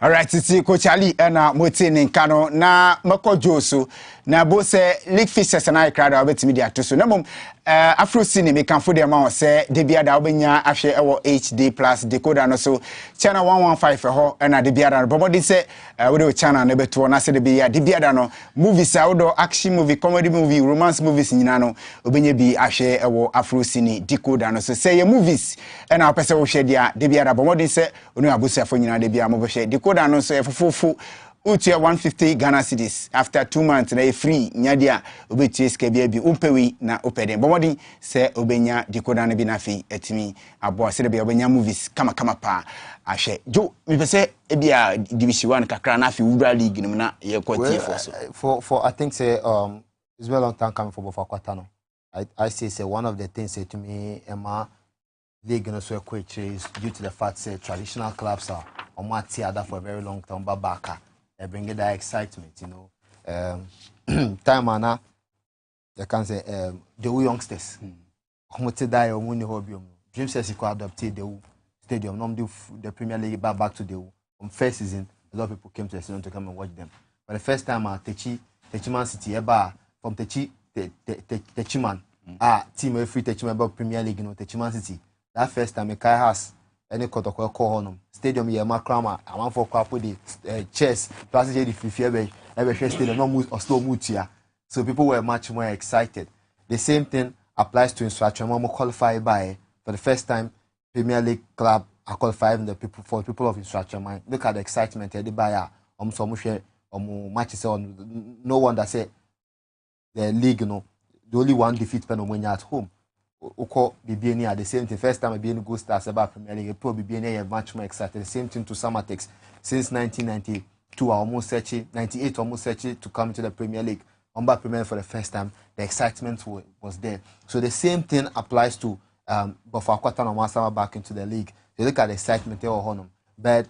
A: All right, see Coach Ali na motini nkano na makojo so na bo se league fixtures na crowd obetimi dia to so na mom afro cine me kan for dem ma se de bia da obenya ahwe ewo HD plus decoder no so channel 115 ho na de bia da bo se we do channel na beto na se de bia no movies outdoor action movie comedy movie romance movies nyina no obenya bi ahwe ewo afro cine decoder no so say movies na opese wo hwe dia de bia da bo se onu abusafo nyina de bia mo bo hwe decoder no so fufufu utia 150 Ghana cedis after 2 months na free nyadia obetie skabia bi umpewi na opeden bomodi se obenya decoder na bi na fi etimi abo se de bia obenya movies kama pa ahwe jo me pese e bia division 1 kakra na fi Wura League nim na ye kwatie
M: for I think say it's been a long time coming for Bofakwa no I say one of the things say to me Emma league no so quick is due to the fact say traditional clubs are on my theater for a very long time but back bringing that excitement, you know. Time ana, you can say the youngsters. Come to die or money hobby. Dream says you could adopt the stadium. Normally the Premier League back to the first season, a lot of people came to the stadium to come and watch them. But the first time Techiman City from Techiman, team free Techiman about Premier League, Techiman City. That first time Kai has any protocol call on stadium here, Macrama, I want for crap with the chess, passage the free every stadium, no move or slow move here. So people were much more excited. The same thing applies to Instruction. Mama qualified by for the first time Premier League club are qualifying the people of Instruction. Look at the excitement they buy matches on no one that say the league, the only one defeat pen when you're at home. Oko BBNA at the same thing. First time BBNA go stars about Premier League, pro BBNA much more excited. The same thing to Samatex. Since 1992, almost 98 almost to come into the Premier League. Umba Premier for the first time, the excitement was there. So the same thing applies to Bofakwata and Wasama back into the league. You look at the excitement there on them. But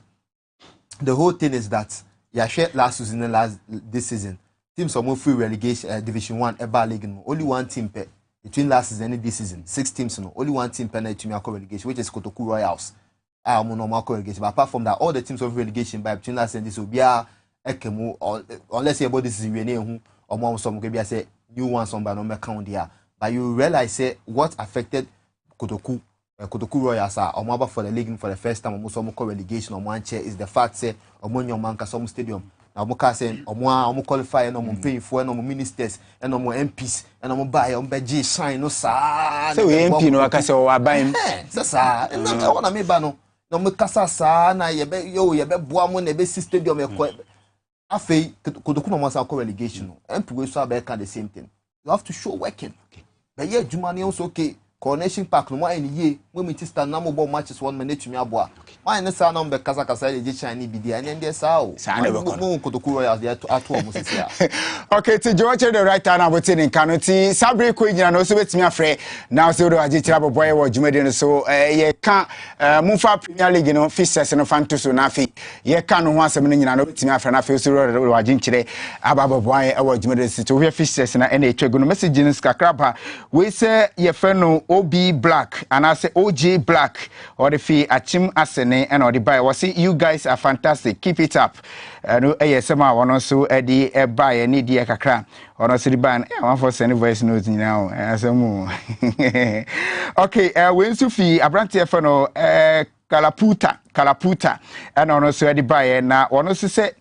M: the whole thing is that shared last season and this season. Teams are more free relegation Division 1 Eba League. Only one team between last season and this season. 6 teams only one team penalty to me relegation, which is Kotoku Royals. Relegation. But apart from that, all the teams of relegation by between last and this will be unless you about this is or more some maybe I say new ones on by number count there. But you realize what affected Kotoku Royals are or for the league for the first time almost relegation on one chair is the fact say Omonyo Manka some stadium. Now Moka saying Omo qualify and Omo paying for and Omo ministers and Omo MPs and Omo buy Omo beji sign no sa.
A: So MP no akase o aban.
M: Sasa na wona me ba no. No me kasa sa na ye be boa mo na be stadium e ko. Afei Kotoku no must relegation no. MP we so abeka the same thing. You have to show working. But yeah, Jumani also okay. Coronation Park no one ye when we stand na mobile matches 1 minute to me aboa. Why na sa number kasa the Chinese be there and there sao. Mo Kotoku Royals there to at home here.
A: Okay, to George the right now about in Kanoti Sabre ko nyina no so betimi afre now so do agitira boboy wo djumade no so ye ka Mufa Premier League no fixtures no fanto so na afi ye ka no ho asem no nyina no betimi afre na afi so do aginkire ababoboy e wo djumade so to we fixtures na e etwego no message no skakraba we say ye fe no OB Black and I say OJ Black or the fee Achim Asene and or the buy was see you guys are fantastic, keep it up. No ASMR one also Eddie buy any dear kakra or no city ban one for sending voice notes now as a move. Okay, we Sufi Abranti Fano Kalaputa and on also Eddie buy na one also say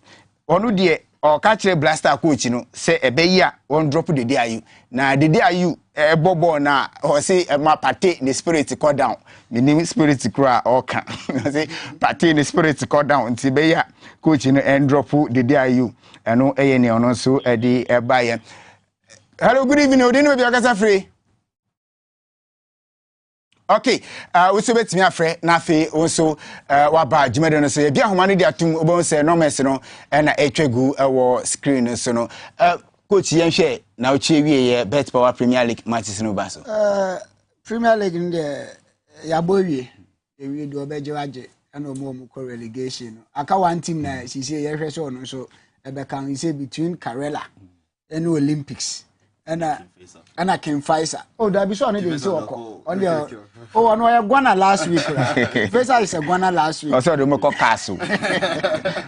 A: one dear or catch a blaster coach no say a beya one drop the day you na the day you bobo na or say my party the spirit call down the name spirit cry or can say party the spirit call down ti beya coach no and drop the day you and no any on so the buy. Hello, good evening. Odin we be akasa free. Okay, we so betimi afre na fe also waba djumade no so e bia homa no dia tum obon se no mess no na etwegu wo screen so no coach yen hwe na o chie wie ye Bet Power Premier League matches no ba so
L: Premier League nde ya bowie e wie do obeje waje na omo ko relegation no aka one team na sisi ye hwe so no so e be kan we say between Karela and Olympics and Ken Faisa. Oh, that be so on the so on the oh no, I Guana last week. Faisa is a Guana last week.
A: Also the Moko Castle.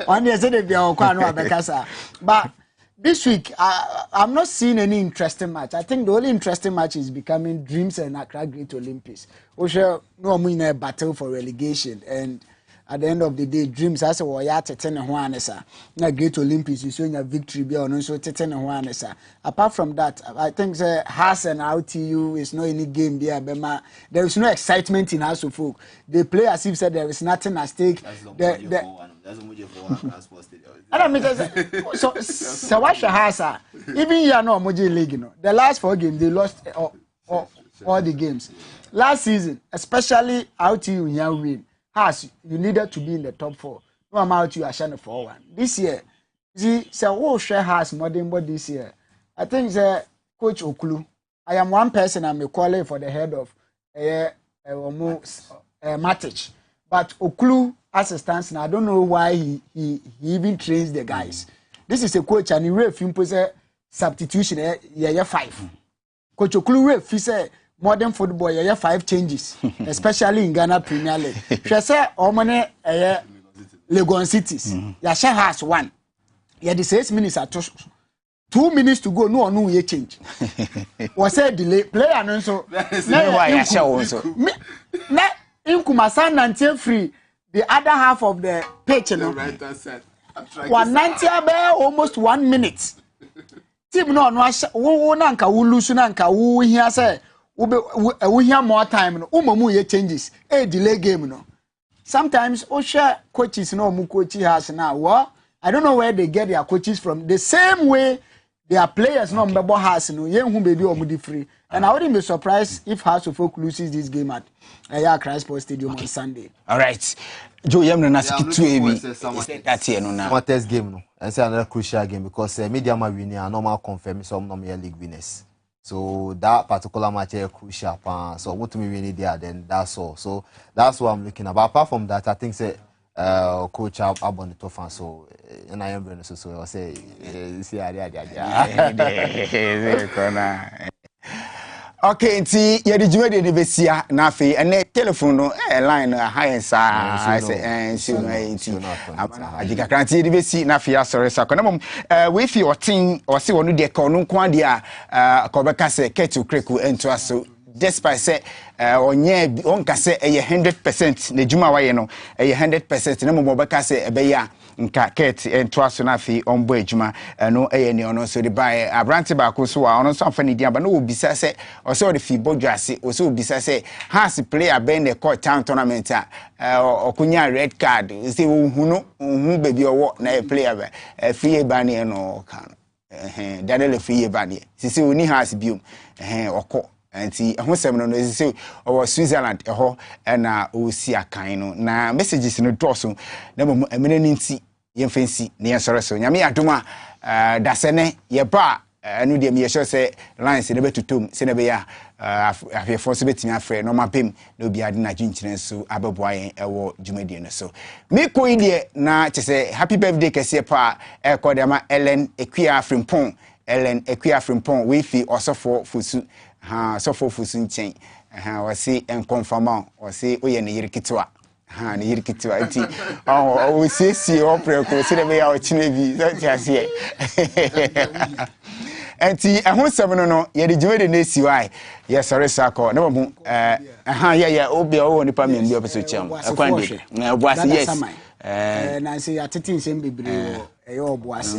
L: On the said they are Guana Bekasa. But this week I'm not seeing any interesting match. I think the only interesting match is becoming Dreams and Accra Great Olympics. Osha no more in a battle for relegation and at the end of the day, Dreams as a warrior teten ho anesa. Na Great Olympics you show your victory be on so teten ho anesa. Apart from that, I think Has and RTU is not any game there. Bema there is no excitement in House of Folk. They play as if said there is nothing at stake. That's I mean, so what Has even you no Moji League no. The last 4 games they lost all the games. Last season, especially RTU in win. Has you needed to be in the top 4. No amount you are shining for 1. This year, see, so share has modern but this year. I think Coach Okulu. I am one person I'm calling for the head of Matic. But Okulu as a stance now, I don't know why he even trains the guys. This is a coach and he ref impose substitution 5. Coach Okulu ref he say modern football you have 5 changes especially in Ghana Premier League hwe say omone Legon cities ya share has 1 ya the 6 minutes at 2 minutes to go no ye change was say delay player no so
A: why ya share also
L: na inkumasa 90 free the other half of the pitch no
A: right side
L: 190 almost 1 minute team no wo na nka wo lose na nka wo hia say wo hia more time no umamu ye changes delay game no sometimes share coaches no mu coach has now I don't know where they get their coaches from the same way their players no mbebo has no yen hu baby omudi free and I wouldn't be surprised if House of Folk loses this game at Xsports Stadium on Sunday.
A: All right. Joe Yemno Nasiki 2AB. That's here no now.
M: One test game no. And say another crucial game because media ma winning are normal confirm some normal league winners. So that particular match is crucial. So what to me winning there then that's all. So that's what I'm looking at. But apart from that, I think say coach Abon the tough so and I am so I say see
A: okay, nti ye di jumede de besia na afi ene telephone no line high sa say nsi no nti ajiga kranti de besi na afi asore sa ko na mom we fi otin o se wonu de ko no nko ade a ko beka se ketu kreku ento aso despite say onye onka se 100% na juma waye no 100% na mom beka se ebe ya nka ket ento aso na afi ombo ejuma no ne ono so de bai abrante ba ko so wa ono so amfa ne dia ba no obisa se o so de fi bodwase o so obisa se has player ben the court town tournament okunya red card se hu baby owo na player ba free ba ne no kan dadele free ba ne sisi oni has biom okọ anti ehosem no sisi o Switzerland eho na o si akan no na messages no doso na mo amene nti yemfensi ne yesore nyame adoma dasene ye ba anu de me yesho se lines ne betutum se ne be ya afefo so betimi afre no mapem na obi ade na dwinkyire so abeboayen ewo dwumadie no so me koidie na chese happy birthday kese pa ekodema Ellen Equia Frimpong Ellen Equia Frimpong we fi osofo fusu sofo fusu nchen wasi enconfirmant wasi oye ne yirikitwa ne yirikitwa nti o sesi o preko se de be ya o chinebi so ti ase enti ehosem no ye de jumede na siwai ye sore sako na mo ye obi o nipa me mbi obeso chem ekwande na boase yes
L: na say atete nsem bebre eyo oboase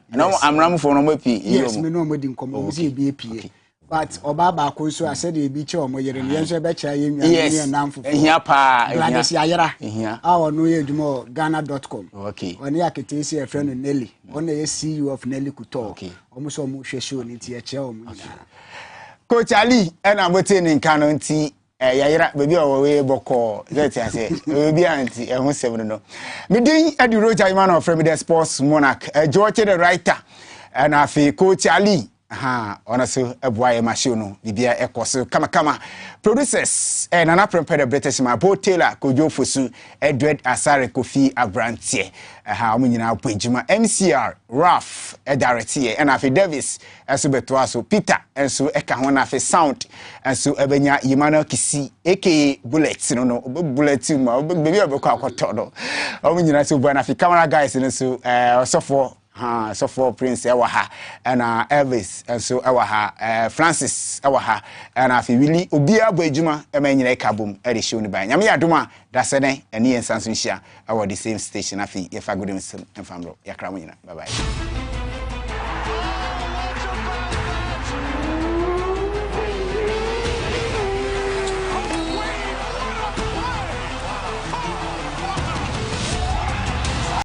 A: na amram fo no mapi
L: yes me no modi nkomo mo se bi apie but obaba ko so asede bi che omo yere ne nso be kira ye nwa ne namfo
A: ehia pa
L: Gladys Ayera no ye djumo ghana.com
A: okay
L: oni akete si e friend Nelly on ye CEO of Nelly Kuto omo so mo hwe show ni ti e che omo nyina
A: Coach Ali na mote ni nka no nti Ayera baby o we boko zeti ase obi anti ehosem no medin adi roja Emmanuel from the sports monarch George the writer and afi Coach Ali ona so eboaye machine no bibia ekoso kama producers nana prepare the British ma Bo Taylor Kojo Fosu Edward Asare Kofi Abrantie omunyina apojuma MCR Raf director and afi Davis enso beto aso Peter enso eka ho na afi sound enso ebenya Emmanuel Kisi aka Bullet no bullet ma bibia obekọ akoto no omunyina so bo na afi camera guys no so osofo so for Prince Ewaha and Elvis and so Ewaha Francis Ewaha and afi Willie obia boadwuma emanyina kabum e de show ni ban nyame adoma dasene ene yensanso nhia our the same station afi ye fa godem sem enfamro yakra mo nyina bye bye